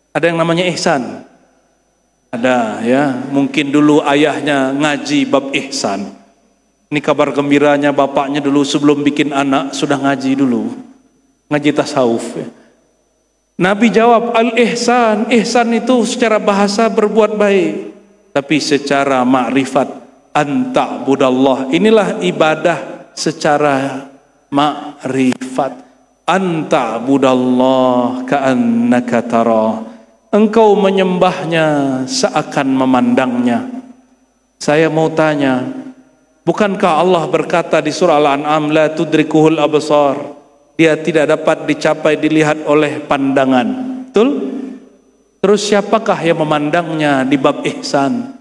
Ada yang namanya ihsan? Ada ya, mungkin dulu ayahnya ngaji bab ihsan. Ini kabar gembiranya, bapaknya dulu sebelum bikin anak sudah ngaji dulu, ngaji tasawuf ya. Nabi jawab, al-ihsan, ihsan itu secara bahasa berbuat baik, tapi secara makrifat anta'budallah, inilah ibadah secara makrifat. Anta'budallah ka'annaka tara, engkau menyembahnya seakan memandangnya. Saya mau tanya, bukankah Allah berkata di surah Al-An'am, la tudrikuhul absar, dia tidak dapat dicapai dilihat oleh pandangan. Betul? Terus siapakah yang memandangnya di bab ihsan?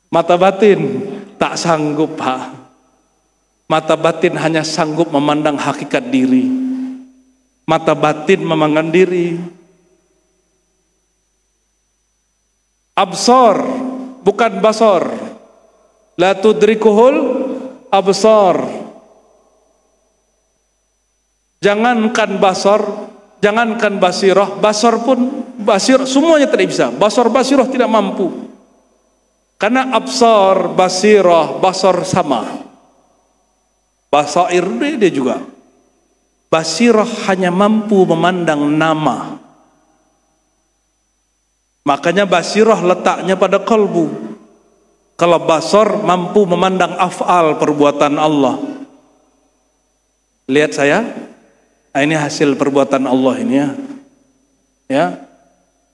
Mata batin tak sanggup, Pak. Mata batin hanya sanggup memandang hakikat diri. Mata batin memandang diri. Absar bukan basar. La tudrikuhul absar. Jangankan basar, jangankan basirah, basar pun, basir semuanya tidak bisa. Basar basirah tidak mampu. Karena absar, basirah, basar sama. Basair dia juga. Basirah hanya mampu memandang nama. Makanya basirah letaknya pada kalbu. Kalau basar mampu memandang af'al, perbuatan Allah. Lihat saya, nah, ini hasil perbuatan Allah ini ya. Ya.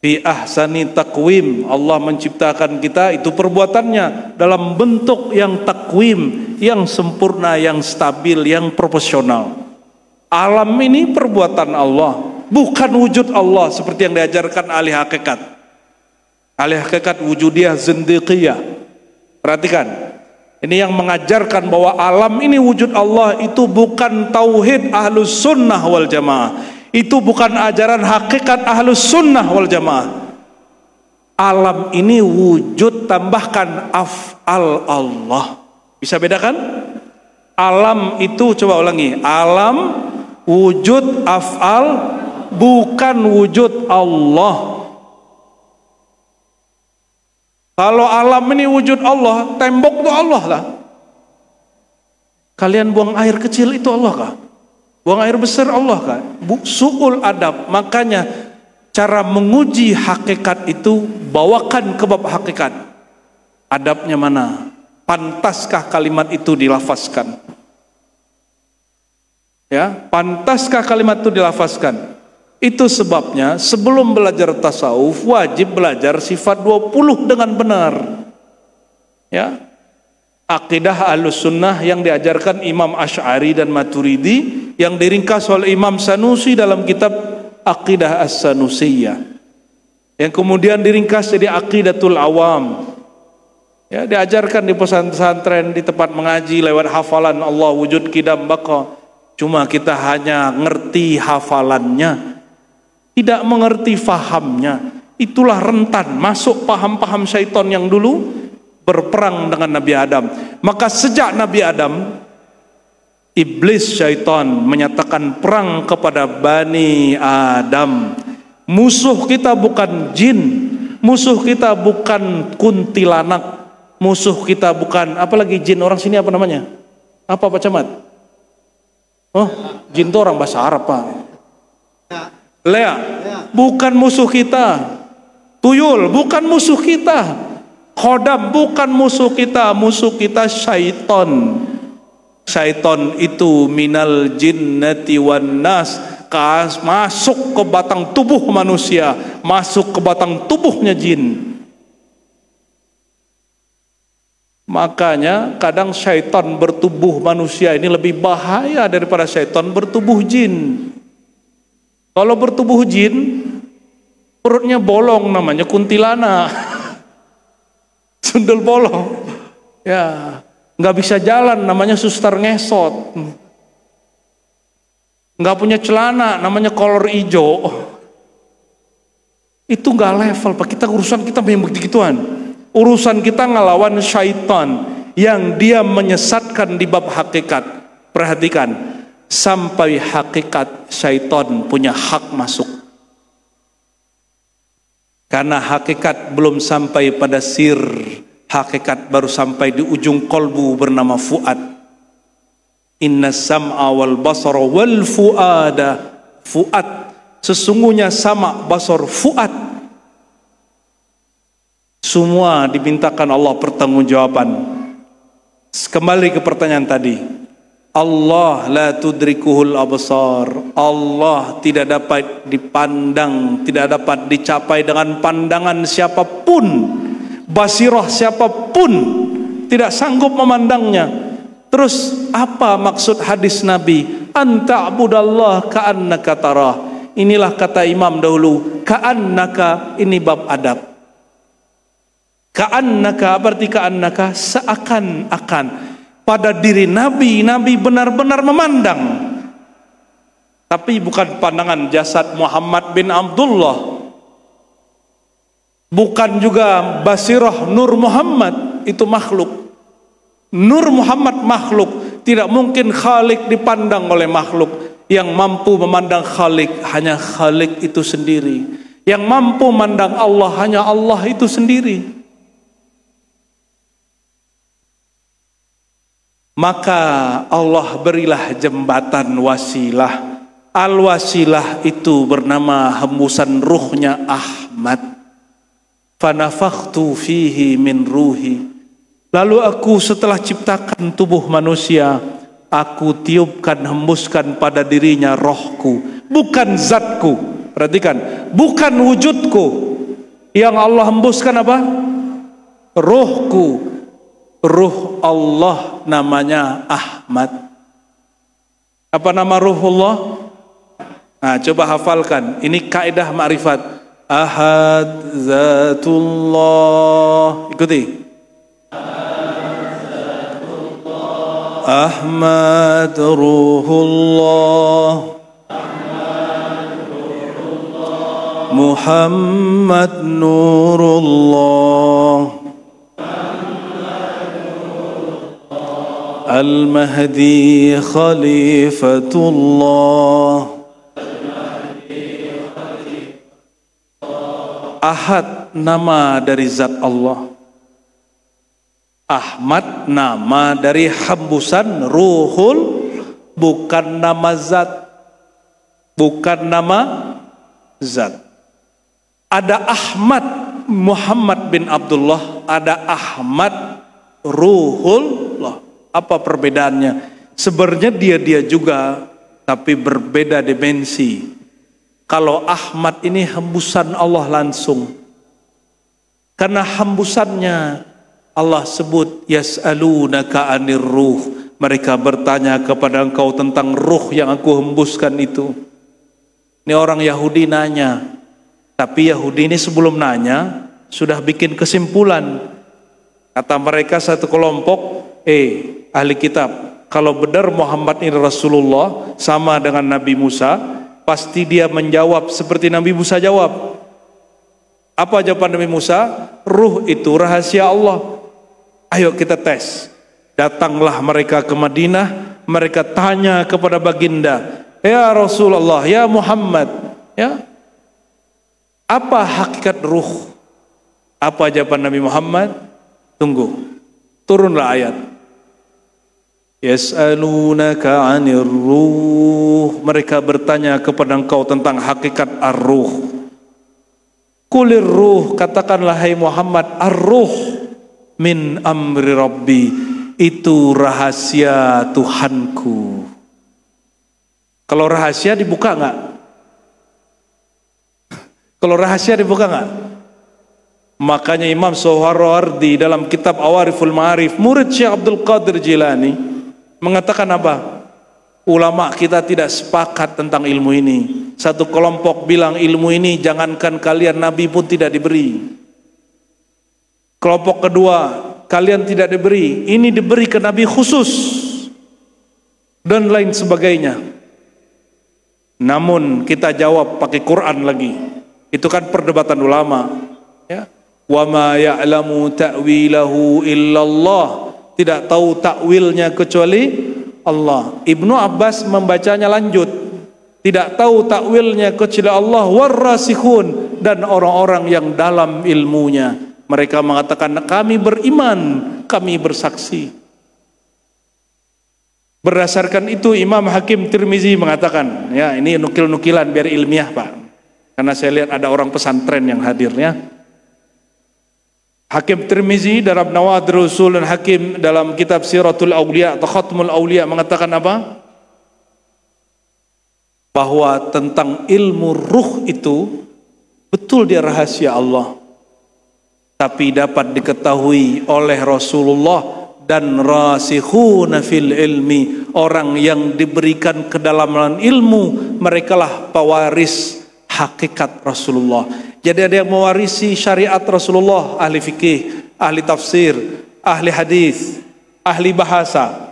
Fi ahsani takwim, Allah menciptakan kita itu perbuatannya dalam bentuk yang takwim, yang sempurna, yang stabil, yang proporsional. Alam ini perbuatan Allah, bukan wujud Allah seperti yang diajarkan ahli hakikat. Ahli hakikat wujudiyah zindiqiyah. Perhatikan, ini yang mengajarkan bahwa alam ini wujud Allah itu bukan tauhid ahlus sunnah wal jamaah. Itu bukan ajaran hakikat ahlus sunnah wal jamaah. Alam ini wujud tambahkan af'al Allah. Bisa bedakan? Alam itu, coba ulangi, alam wujud af'al, bukan wujud Allah. Kalau alam ini wujud Allah, tembok itu Allah lah. Kalian buang air kecil itu Allah kah? Buang air besar Allah kah? Su'ul adab. Makanya cara menguji hakikat itu bawakan ke bab hakikat. Adabnya mana? Pantaskah kalimat itu dilafazkan? Ya, pantaskah kalimat itu dilafazkan? Itu sebabnya sebelum belajar tasawuf wajib belajar sifat 20 dengan benar. Ya. Akidah Ahlus Sunnah yang diajarkan Imam Asy'ari dan Maturidi, yang diringkas oleh Imam Sanusi dalam kitab Aqidah As-Sanusiyah, yang kemudian diringkas jadi Aqidatul Awam. Ya, diajarkan di pesantren, di tempat mengaji lewat hafalan Allah wujud qidam baqa. Cuma kita hanya ngerti hafalannya, tidak mengerti fahamnya. Itulah rentan masuk paham-paham syaitan yang dulu berperang dengan Nabi Adam. Maka sejak Nabi Adam, iblis syaitan menyatakan perang kepada Bani Adam. Musuh kita bukan jin, musuh kita bukan kuntilanak, musuh kita bukan apalagi jin. Orang sini apa namanya? Apa Pak Camat? Oh, jin itu orang bahasa Arab Pak. Lea, bukan musuh kita. Tuyul bukan musuh kita. Khodam bukan musuh kita syaitan. Syaitan itu minal jinnati wan nas, masuk ke batang tubuh manusia, masuk ke batang tubuhnya jin. Makanya kadang syaitan bertubuh manusia ini lebih bahaya daripada syaitan bertubuh jin. Kalau bertubuh jin, perutnya bolong, namanya kuntilanak. Sundel bolong, ya nggak bisa jalan, namanya suster ngesot. Nggak punya celana, namanya kolor ijo. Itu nggak level Pak. Kita urusan kita yang begitu-gituan. Urusan kita ngelawan syaitan yang dia menyesatkan di bab hakikat. Perhatikan, sampai hakikat syaitan punya hak masuk. Karena hakikat belum sampai pada sir, hakikat baru sampai di ujung kolbu bernama fuad. Inna sam'a wal basara wal fuada. Fuad, sesungguhnya sama, basar, fuad, semua dimintakan Allah pertanggungjawaban. Kembali ke pertanyaan tadi, Allah la tudrikuhul absar, Allah tidak dapat dipandang, tidak dapat dicapai dengan pandangan siapapun, basirah siapapun tidak sanggup memandangnya. Terus apa maksud hadis Nabi? Anta'budallah ka'annaka tarah. Inilah kata imam dahulu, ka'annaka, ini bab adab. Ka'annaka berarti ka'annaka, seakan-akan. Pada diri Nabi, Nabi benar-benar memandang. Tapi bukan pandangan jasad Muhammad bin Abdullah. Bukan juga basirah Nur Muhammad, itu makhluk. Nur Muhammad makhluk, tidak mungkin Khalik dipandang oleh makhluk. Yang mampu memandang Khalik hanya Khalik itu sendiri. Yang mampu memandang Allah hanya Allah itu sendiri. Maka Allah berilah jembatan wasilah. Al-wasilah itu bernama hembusan ruhnya Ahmad. Fanafakhtu fihi min ruhi. Lalu aku setelah ciptakan tubuh manusia, aku tiupkan, hembuskan pada dirinya rohku, bukan zatku. Perhatikan, bukan wujudku. Yang Allah hembuskan apa? Ruhku. Ruh Allah namanya Ahmad. Apa nama ruhullah? Nah, coba hafalkan. Ini kaidah ma'rifat. Ahad zatullah. Ikuti. Ahmad ruhullah, Muhammad nurullah, Al-Mahdi khalifatullah. Ahad nama dari zat Allah, Ahmad nama dari hembusan ruhul, bukan nama zat, bukan nama zat. Ada Ahmad Muhammad bin Abdullah, ada Ahmad ruhullah. Apa perbedaannya? Sebenarnya dia juga, tapi berbeda dimensi. Kalau Ahmad ini hembusan Allah langsung, karena hembusannya Allah sebut yas'alunaka 'anir ruh. Mereka bertanya kepada engkau tentang ruh yang aku hembuskan itu. Ini orang Yahudi nanya. Tapi Yahudi ini sebelum nanya sudah bikin kesimpulan. Kata mereka satu kelompok, ahli kitab, kalau benar Muhammad ini Rasulullah sama dengan Nabi Musa, pasti dia menjawab seperti Nabi Musa jawab. Apa jawaban Nabi Musa? Ruh itu rahasia Allah. Ayo kita tes. Datanglah mereka ke Madinah, mereka tanya kepada baginda, ya Rasulullah, ya Muhammad, ya, apa hakikat ruh? Apa jawaban Nabi Muhammad? Tunggu, turunlah ayat. Yas'alunaka 'anir ruh. Mereka bertanya kepada engkau tentang hakikat ar-ruh. Kulir ruh, katakanlah hai Muhammad, ar-ruh min amri Rabbi, itu rahasia Tuhanku. Kalau rahasia dibuka nggak? Kalau rahasia dibuka nggak? Makanya Imam Sohrawardi dalam kitab Awariful Ma'arif, murid Syekh Abdul Qadir Jilani, mengatakan apa? Ulama kita tidak sepakat tentang ilmu ini. Satu kelompok bilang ilmu ini jangankan kalian, Nabi pun tidak diberi. Kelompok kedua, kalian tidak diberi, ini diberi ke Nabi khusus, dan lain sebagainya. Namun kita jawab pakai Quran lagi. Itu kan perdebatan ulama, ya. Wa ma ya'lamu ta'wilahu illallah. Tidak tahu takwilnya kecuali Allah. Ibnu Abbas membacanya lanjut. Tidak tahu takwilnya kecuali Allah. Warrasikhun, dan orang-orang yang dalam ilmunya. Mereka mengatakan kami beriman, kami bersaksi. Berdasarkan itu Imam Hakim Tirmizi mengatakan, ya ini nukil-nukilan biar ilmiah Pak, karena saya lihat ada orang pesantren yang hadirnya. Hakim Tirmizi dalam Nawadir Usul dan Hakim dalam kitab Siratul Aulia atau Khatmul Aulia mengatakan apa? Bahwa tentang ilmu ruh itu betul dia rahasia Allah, tapi dapat diketahui oleh Rasulullah dan rasikhuna fil ilmi, orang yang diberikan kedalaman ilmu, merekalah pewaris hakikat Rasulullah. Jadi ada yang mewarisi syariat Rasulullah, ahli fikih, ahli tafsir, ahli hadis, ahli bahasa.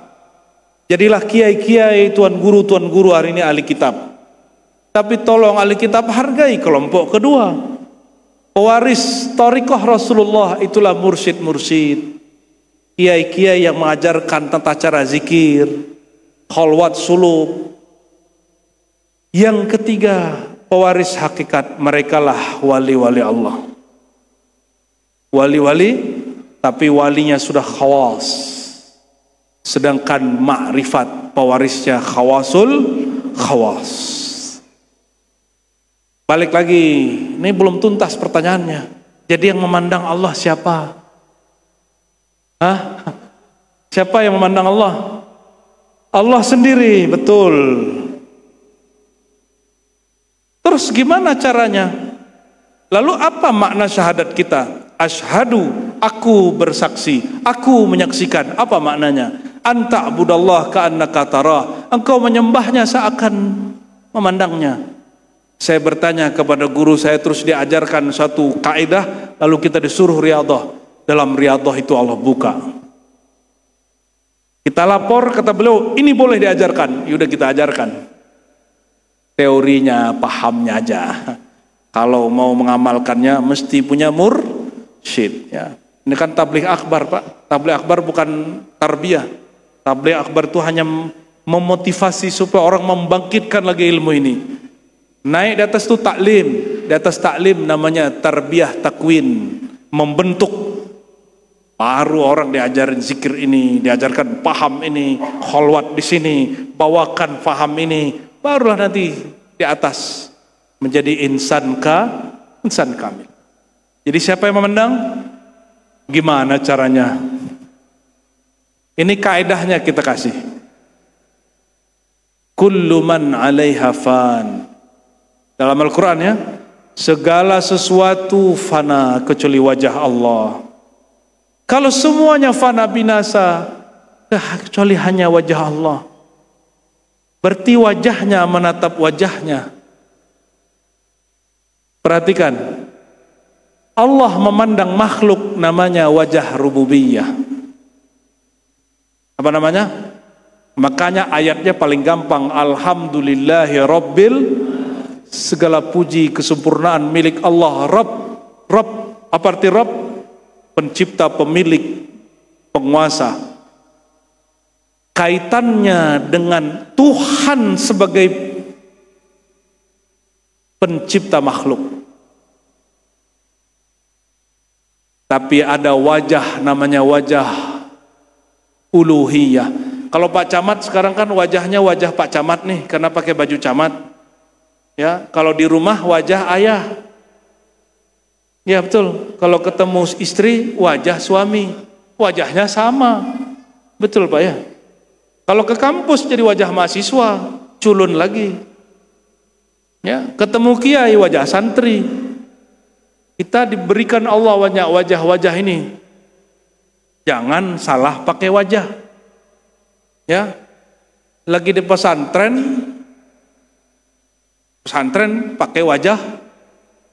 Jadilah kiai-kiai, tuan guru hari ini ahli kitab. Tapi tolong ahli kitab hargai kelompok kedua. Pewaris thariqah Rasulullah itulah mursyid-mursyid, kiai-kiai yang mengajarkan tata cara zikir, khalwat suluk. Yang ketiga, pewaris hakikat, merekalah wali-wali Allah. Wali-wali, tapi walinya sudah khawas. Sedangkan ma'rifat, pewarisnya khawasul khawas. Balik lagi, ini belum tuntas pertanyaannya. Jadi yang memandang Allah siapa? Hah? Siapa yang memandang Allah? Allah sendiri, betul. Terus gimana caranya? Lalu apa makna syahadat kita? Asyhadu, aku bersaksi, aku menyaksikan. Apa maknanya? Anta abudallah ka'annaka tarah. Engkau menyembahnya seakan memandangnya. Saya bertanya kepada guru saya, terus diajarkan satu kaidah, lalu kita disuruh riyadhah. Dalam riyadhah itu Allah buka. Kita lapor, kata beliau, ini boleh diajarkan. Yaudah kita ajarkan. Teorinya, pahamnya aja. Kalau mau mengamalkannya, mesti punya mursyid. Ya. Ini kan tabligh akbar Pak. Tabligh akbar bukan tarbiyah. Tabligh akbar itu hanya memotivasi supaya orang membangkitkan lagi ilmu ini. Naik di atas itu taklim. Di atas taklim namanya tarbiyah takwin. Membentuk. Baru orang diajarin zikir ini, diajarkan paham ini, kholwat di sini, bawakan paham ini, barulah nanti di atas menjadi insan kamil. Jadi siapa yang memandang? Gimana caranya? Ini kaidahnya kita kasih. Kullu man 'alaiha fan. Dalam Al-Qur'an ya, segala sesuatu fana kecuali wajah Allah. Kalau semuanya fana binasa, kecuali hanya wajah Allah. Berarti wajahnya menatap wajahnya. Perhatikan, Allah memandang makhluk namanya wajah rububiyah. Apa namanya? Makanya ayatnya paling gampang. Alhamdulillahi Rabbil, segala puji kesempurnaan milik Allah. Rabb, apa arti Rabb? Pencipta, pemilik, penguasa. Kaitannya dengan Tuhan sebagai pencipta makhluk. Tapi ada wajah namanya wajah uluhiyah. Kalau Pak Camat sekarang kan wajahnya wajah Pak Camat nih, karena pakai baju camat. Ya, kalau di rumah wajah ayah. Ya betul, kalau ketemu istri wajah suami, wajahnya sama. Betul Pak ya. Kalau ke kampus jadi wajah mahasiswa, culun lagi. Ya, ketemu kiai wajah santri. Kita diberikan Allah wajah-wajah ini. Jangan salah pakai wajah. Ya. Lagi di pesantren pakai wajah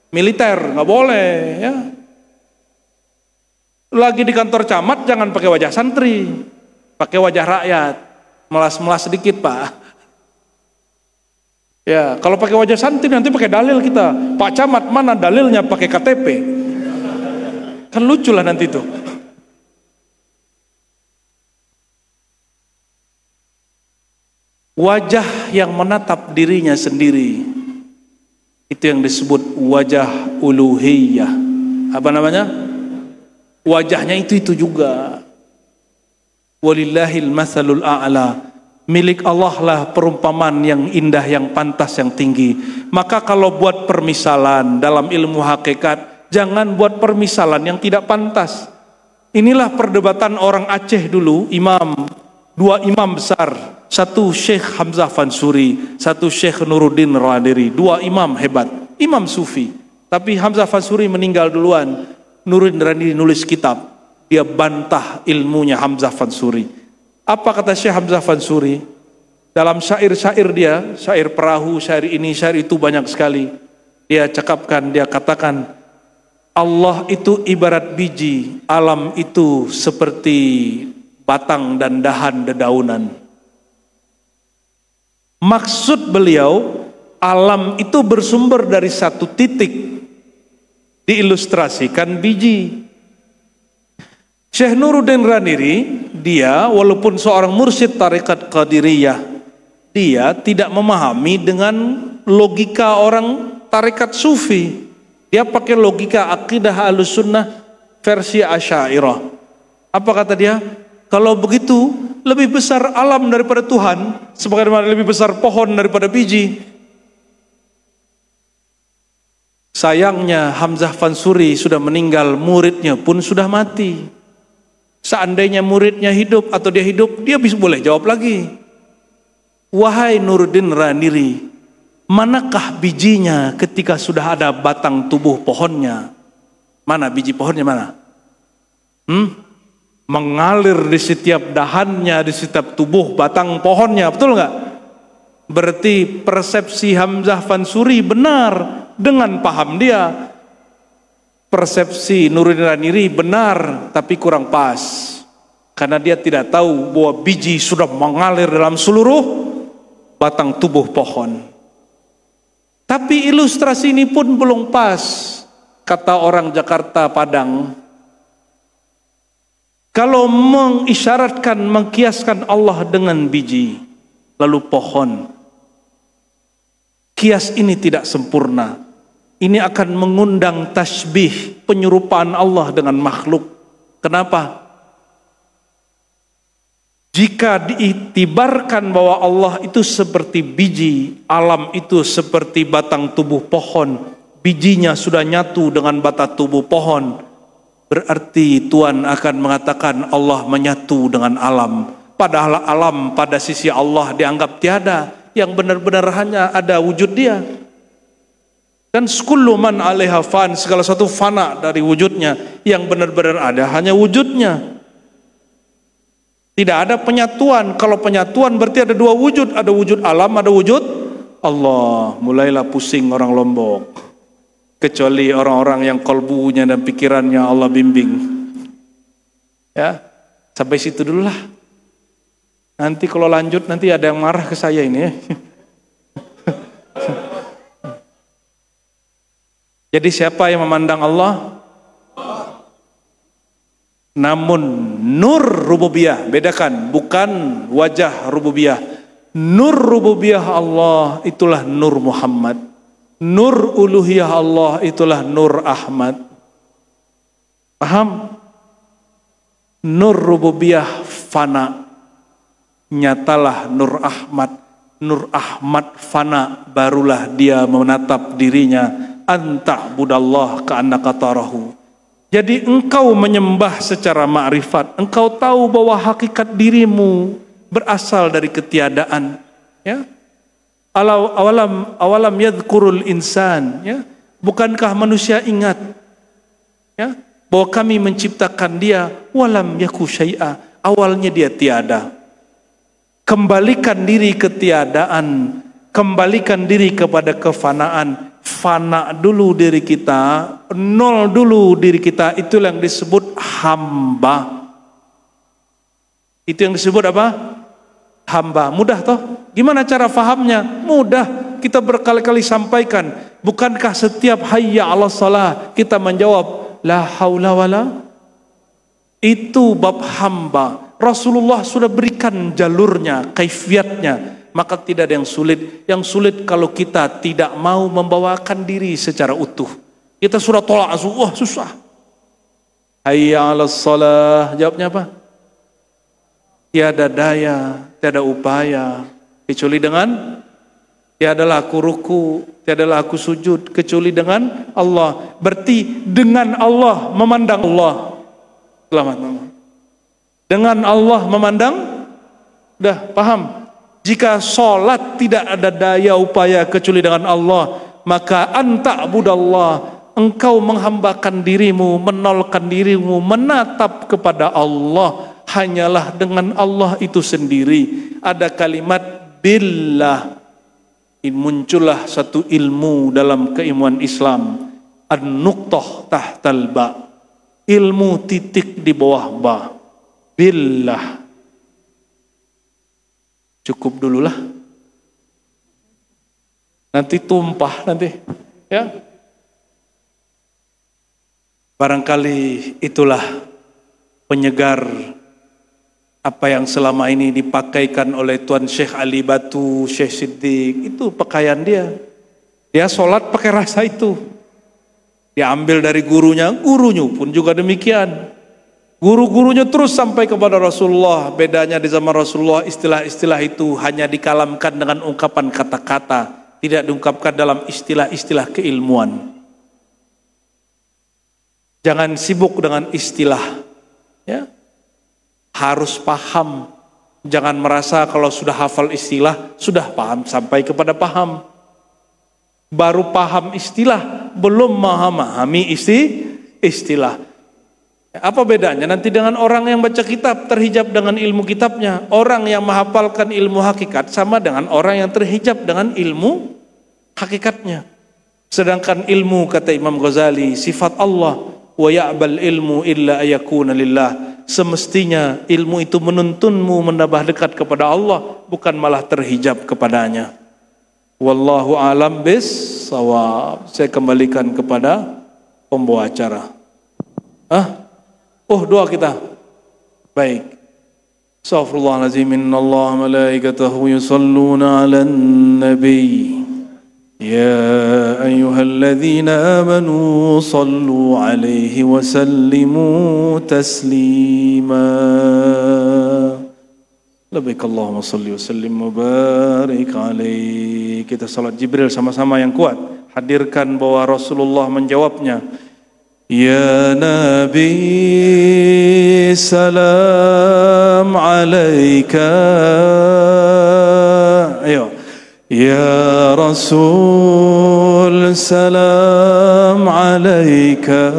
militer, nggak boleh ya. Lagi di kantor camat jangan pakai wajah santri, pakai wajah rakyat, melas-melas sedikit Pak. Ya, kalau pakai wajah santri nanti pakai dalil kita. Pak Camat mana dalilnya pakai KTP? Kan lucu lah nanti tuh. Wajah yang menatap dirinya sendiri, itu yang disebut wajah uluhiyah. Apa namanya? Wajahnya itu juga. Walillahil masalul a'la. Milik Allah lah perumpamaan yang indah, yang pantas, yang tinggi. Maka kalau buat permisalan dalam ilmu hakikat, jangan buat permisalan yang tidak pantas. Inilah perdebatan orang Aceh dulu, dua imam besar, satu Syekh Hamzah Fansuri, satu Syekh Nuruddin Raniri, dua imam hebat, imam sufi. Tapi Hamzah Fansuri meninggal duluan, Nuruddin Raniri nulis kitab, dia bantah ilmunya Hamzah Fansuri. Apa kata Syekh Hamzah Fansuri? Dalam syair-syair dia, syair perahu, syair ini, syair itu banyak sekali. Dia cakapkan, dia katakan, Allah itu ibarat biji, alam itu seperti batang dan dahan dedaunan. Maksud beliau, alam itu bersumber dari satu titik, diilustrasikan biji. Syekh Nuruddin Raniri, dia walaupun seorang mursyid tarekat Qadiriyah, dia tidak memahami dengan logika orang tarekat sufi. Dia pakai logika akidah Ahlussunnah versi Asy'ariyah. Apa kata dia? Kalau begitu, lebih besar alam daripada Tuhan, sebagaimana lebih besar pohon daripada biji. Sayangnya Hamzah Fansuri sudah meninggal, muridnya pun sudah mati. Seandainya muridnya hidup atau dia hidup, dia bisa boleh jawab lagi. Wahai Nuruddin Raniri, manakah bijinya ketika sudah ada batang tubuh pohonnya? Mana biji pohonnya mana? Mengalir di setiap dahannya, di setiap tubuh batang pohonnya, betul nggak? Berarti persepsi Hamzah Fansuri benar dengan paham dia. Persepsi Nuruddin Raniri benar, tapi kurang pas. Karena dia tidak tahu bahwa biji sudah mengalir dalam seluruh batang tubuh pohon. Tapi ilustrasi ini pun belum pas. Kata orang Jakarta Padang, kalau mengisyaratkan, mengkiaskan Allah dengan biji, lalu pohon, kias ini tidak sempurna. Ini akan mengundang tasbih, penyerupaan Allah dengan makhluk. Kenapa? Jika diiktibarkan bahwa Allah itu seperti biji, alam itu seperti batang tubuh pohon, bijinya sudah nyatu dengan batang tubuh pohon, berarti Tuhan akan mengatakan Allah menyatu dengan alam. Padahal alam pada sisi Allah dianggap tiada, yang benar-benar hanya ada wujud dia. Dan kullu man 'alaiha fan, segala satu fana dari wujudnya, yang benar-benar ada hanya wujudnya. Tidak ada penyatuan. Kalau penyatuan berarti ada dua wujud, ada wujud alam, ada wujud Allah. Mulailah pusing orang Lombok. Kecuali orang-orang yang kolbunya dan pikirannya Allah bimbing. Ya, sampai situ dulu lah. Nanti kalau lanjut nanti ada yang marah ke saya ini ya. Jadi siapa yang memandang Allah? Namun nur rububiyah, bedakan, bukan wajah rububiyah. Nur rububiyah Allah itulah Nur Muhammad. Nur uluhiyah Allah itulah Nur Ahmad. Paham? Nur rububiyah fana, nyatalah Nur Ahmad. Nur Ahmad fana, barulah dia menatap dirinya. Anta budallah ka'annaka tarahu. Jadi engkau menyembah secara ma'rifat, engkau tahu bahwa hakikat dirimu berasal dari ketiadaan, ya. Awalam yadhkurul insan, ya. Bukankah manusia ingat, ya, bahwa kami menciptakan dia, walam yaku syai'a, awalnya dia tiada. Kembalikan diri ketiadaan, kembalikan diri kepada kefanaan. Fana dulu diri kita, nol dulu diri kita, itu yang disebut hamba. Itu yang disebut apa? Hamba. Mudah toh? Gimana cara fahamnya? Mudah. Kita berkali-kali sampaikan. Bukankah setiap hayya 'alas shalah kita menjawab La haula wala. Itu bab hamba. Rasulullah sudah berikan jalurnya, kaifiatnya. Maka tidak ada yang sulit. Yang sulit kalau kita tidak mau membawakan diri secara utuh. Kita sudah tolak, wah susah. Hayya 'alas shalah. Jawabnya apa? Tiada daya, tiada upaya kecuali dengan tiadalah aku ruku, tiadalah aku sujud kecuali dengan Allah. Berarti dengan Allah memandang Allah. Selamat mama. Dengan Allah memandang, udah paham? Jika sholat tidak ada daya upaya kecuali dengan Allah, maka anta budallah, engkau menghambakan dirimu, menolkan dirimu, menatap kepada Allah. Hanyalah dengan Allah itu sendiri. Ada kalimat billah. Muncullah satu ilmu dalam keilmuan Islam. An-nuqtah tahtal ba. Ilmu titik di bawah ba. Billah. Cukup dululah. Nanti tumpah nanti. Ya. Barangkali itulah penyegar apa yang selama ini dipakaikan oleh Tuan Syekh Ali Batu, Syekh Siddiq, itu pakaian dia. Dia sholat pakai rasa itu. Diambil dari gurunya pun juga demikian. Guru-gurunya terus sampai kepada Rasulullah. Bedanya di zaman Rasulullah istilah-istilah itu hanya dikalamkan dengan ungkapan kata-kata, tidak diungkapkan dalam istilah-istilah keilmuan. Jangan sibuk dengan istilah, ya. Harus paham. Jangan merasa kalau sudah hafal istilah, sudah paham sampai kepada paham. Baru paham istilah, belum memahami istilah. Apa bedanya nanti dengan orang yang baca kitab, terhijab dengan ilmu kitabnya? Orang yang menghafalkan ilmu hakikat sama dengan orang yang terhijab dengan ilmu hakikatnya. Sedangkan ilmu, kata Imam Ghazali, sifat Allah. Wa ya'bal ilmu illa ayakuna lillah. Semestinya ilmu itu menuntunmu menambah dekat kepada Allah, bukan malah terhijab kepadanya. Wallahu alam bis-shawab. Saya kembalikan kepada pembawa acara. Doa kita. Baik. Astaghfirullahalazim. Innallaha malaikatahu yusalluna 'alan nabiy. يا أيها الذين آمنوا صلوا عليه وسلموا تسليما لبيك اللهم صل وسلم وبارك عليه. Kita salat Jibril sama-sama yang kuat. Hadirkan bahwa Rasulullah menjawabnya. Ya Nabi salam alaika. Ayo. Ya Rasul salam alaika.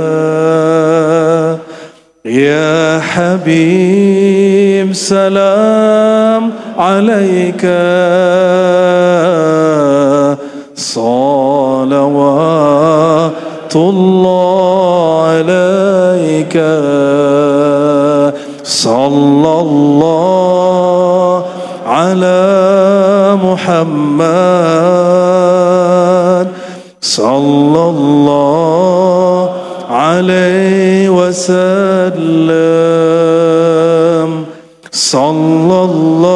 Ya Habib salam alaika. Salawatullah alaika. Sallallahu ala Muhammad sallallahu alaihi wasallam. Sallallahu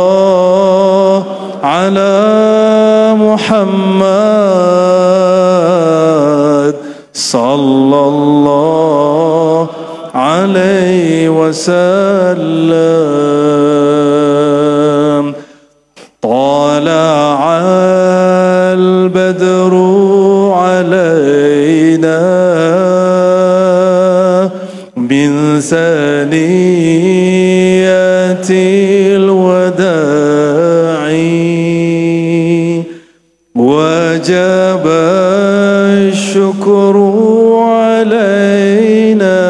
ala Muhammad sallallahu alaihi wasallam. طلع البدر علينا من ثنيات الوداع وجب الشكر علينا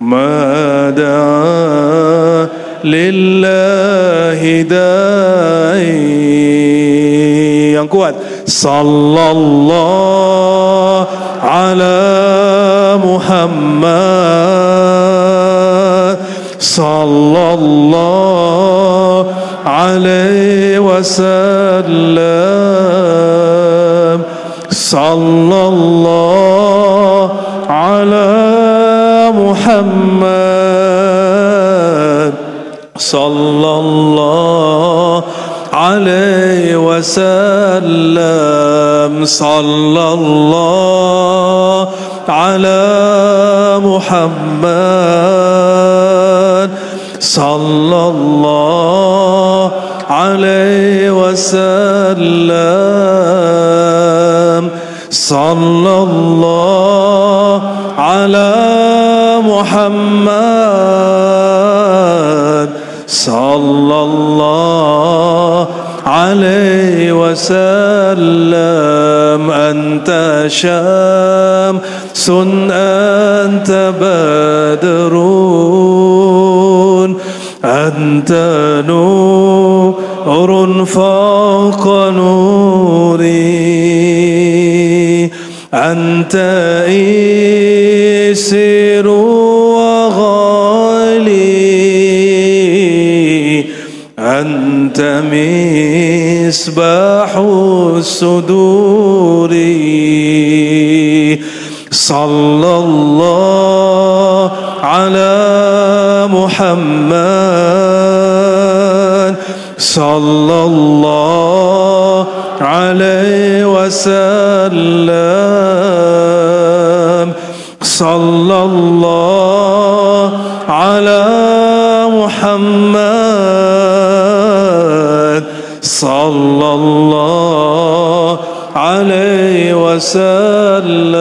ما دعا lillahi da'i. Yang kuat. Sallallahu ala Muhammad sallallahu alaihi wasallam. Sallallahu على محمد صلى الله عليه وسلم صلى الله على محمد صلى الله عليه وسلم صلى الله على محمد صلى الله عليه وسلم أنت شمس أنت بدر أنت نور فوق نوري أنت إيسر وغالي أنت مصباح الصدور صلى الله على محمد صلى الله عليه وسلم صلى الله على محمد صلى الله عليه وسلم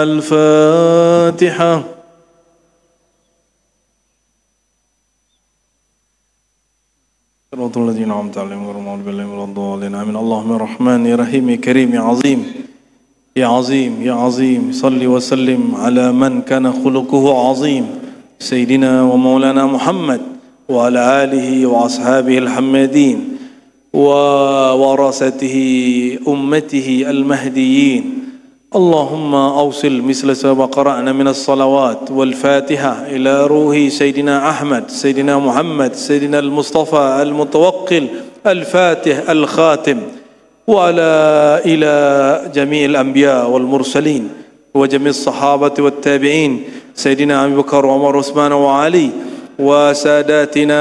الفاتحة. صراط الذين أنعمت عليهم غير المغضوب عليهم ولا الضالين آمين. اللهم الرحمن الرحيم كريم يا عظيم يا عظيم يا عظيم صل وسلم على من كان خلقه عظيم سيدنا ومولانا محمد وعلى آله وأصحابه الحمادين وورثته أمته المهديين. اللهم أوصل مثل ما قرأنا من الصلوات والفاتحة إلى روح سيدنا أحمد سيدنا محمد سيدنا المصطفى المتوكل الفاتح الخاتم إلى جميع الأنبياء والمرسلين وجميع الصحابة والتابعين سيدنا أبي بكر وعمر وعثمان وعلي وساداتنا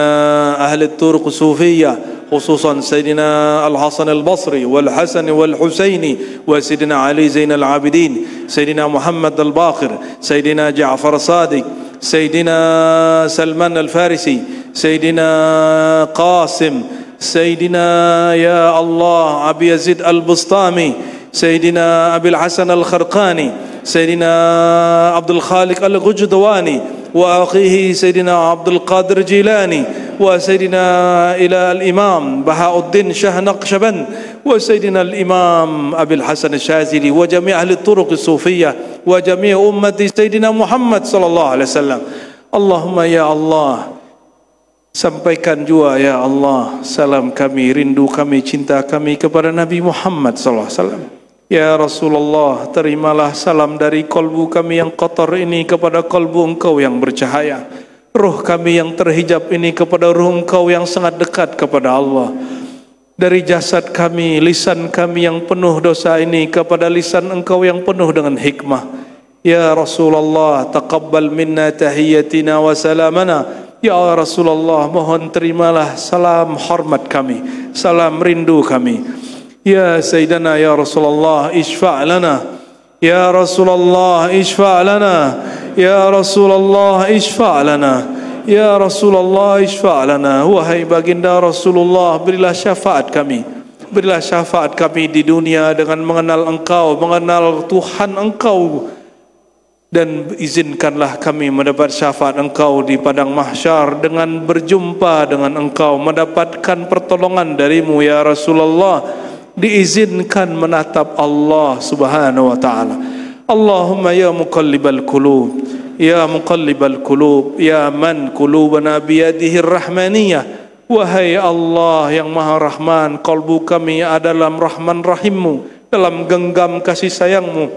أهل الطرق الصوفية خصوصا سيدنا الحسن البصري والحسن والحسين وسيدنا علي زين العابدين سيدنا محمد الباقر سيدنا جعفر الصادق سيدنا سلمان الفارسي سيدنا قاسم سيدنا يا الله أبي يزيد البسطامي سيدنا أبي الحسن الخرقاني سيدنا عبد الخالق الغجدواني وأخيه سيدنا عبد القادر جيلاني وسيدنا إلى الإمام بهاء الدين شاه نقشبند وسيدنا الإمام أبي الحسن الشاذلي وجميع أهل الطرق الصوفية وجميع أمة سيدنا محمد صلى الله عليه وسلم. اللهم يا الله sampaikan juga ya Allah salam kami, rindu kami, cinta kami kepada Nabi Muhammad sallallahu alaihi wasallam. Ya Rasulullah, terimalah salam dari kalbu kami yang kotor ini kepada kalbu Engkau yang bercahaya. Ruh kami yang terhijab ini kepada ruh Engkau yang sangat dekat kepada Allah. Dari jasad kami, lisan kami yang penuh dosa ini kepada lisan Engkau yang penuh dengan hikmah. Ya Rasulullah, taqabbal minna tahiyyatina wa salamana. Ya Rasulullah, mohon terimalah salam hormat kami, salam rindu kami. Ya Sayyidina ya Rasulullah, isfa' lana. Ya Rasulullah, isfa' lana. Ya Rasulullah, isfa' lana. Ya Rasulullah, isfa' lana. Wahai baginda Rasulullah, berilah syafaat kami. Berilah syafaat kami di dunia dengan mengenal Engkau, mengenal Tuhan Engkau. Dan izinkanlah kami mendapat syafaat Engkau di padang mahsyar dengan berjumpa dengan Engkau, mendapatkan pertolongan darimu ya Rasulullah. Diizinkan menatap Allah subhanahu wa ta'ala. Allahumma ya muqallibal qulub, ya muqallibal qulub, ya man qulubana biyadihi rahmaniyah. Wahai Allah yang maha rahman, kalbu kami adalah rahman rahimmu, dalam genggam kasih sayangmu.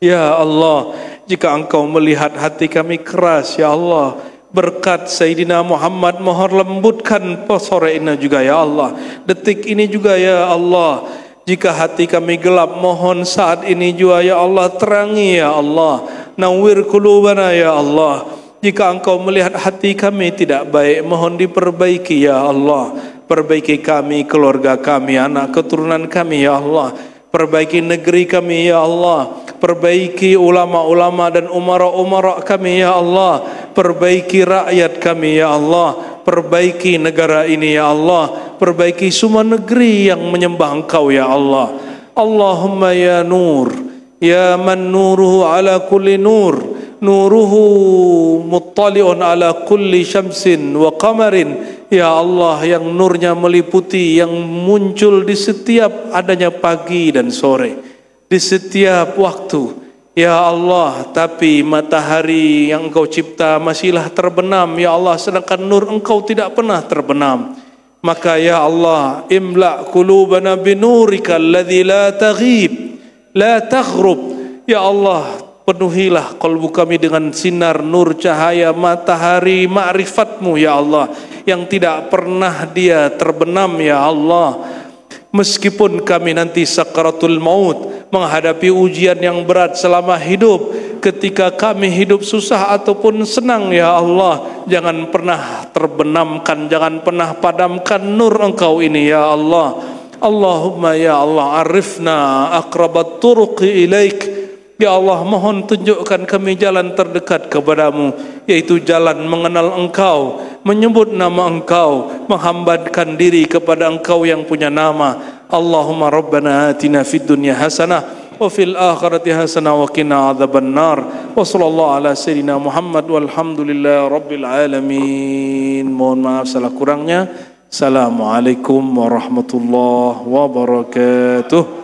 Ya Allah, jika Engkau melihat hati kami keras, ya Allah, berkat Sayyidina Muhammad mohon lembutkan sore ini juga ya Allah, detik ini juga ya Allah. Jika hati kami gelap, mohon saat ini juga ya Allah terangi ya Allah. Nawwir qulubana ya Allah. Jika Engkau melihat hati kami tidak baik, mohon diperbaiki ya Allah. Perbaiki kami, keluarga kami, anak keturunan kami ya Allah. Perbaiki negeri kami ya Allah. Perbaiki ulama-ulama dan umara-umara kami ya Allah. Perbaiki rakyat kami ya Allah. Perbaiki negara ini ya Allah. Perbaiki semua negeri yang menyembah Engkau ya Allah. Allahumma ya nur, ya man nuruhu ala kulli nur, nuruhu muttali'un ala kulli syamsin wa qamarin. Ya Allah, yang nurnya meliputi, yang muncul di setiap adanya pagi dan sore, di setiap waktu. Ya Allah, tapi matahari yang Engkau cipta masihlah terbenam ya Allah, sedangkan nur Engkau tidak pernah terbenam. Maka ya Allah, imla' qulubana binurika alladhi la taghib, la taghrub. Ya Allah, penuhilah kalbu kami dengan sinar nur cahaya matahari ma'rifatmu ya Allah, yang tidak pernah dia terbenam ya Allah. Meskipun kami nanti sakaratul maut, menghadapi ujian yang berat selama hidup, ketika kami hidup susah ataupun senang ya Allah, jangan pernah terbenamkan, jangan pernah padamkan nur Engkau ini ya Allah. Allahumma ya Allah, arifna aqrabat turuqi ilaik. Ya Allah, mohon tunjukkan kami jalan terdekat kepadamu, yaitu jalan mengenal Engkau, menyebut nama Engkau, menghambakan diri kepada Engkau yang punya nama. Allahumma rabbana atina fid dunya hasanah wa fil akhirati hasanah wa qina adzabannar. Wa sallallahu ala sayyidina Muhammad walhamdulillahi rabbil alamin. Mohon maaf salah kurangnya. Assalamualaikum warahmatullahi wabarakatuh.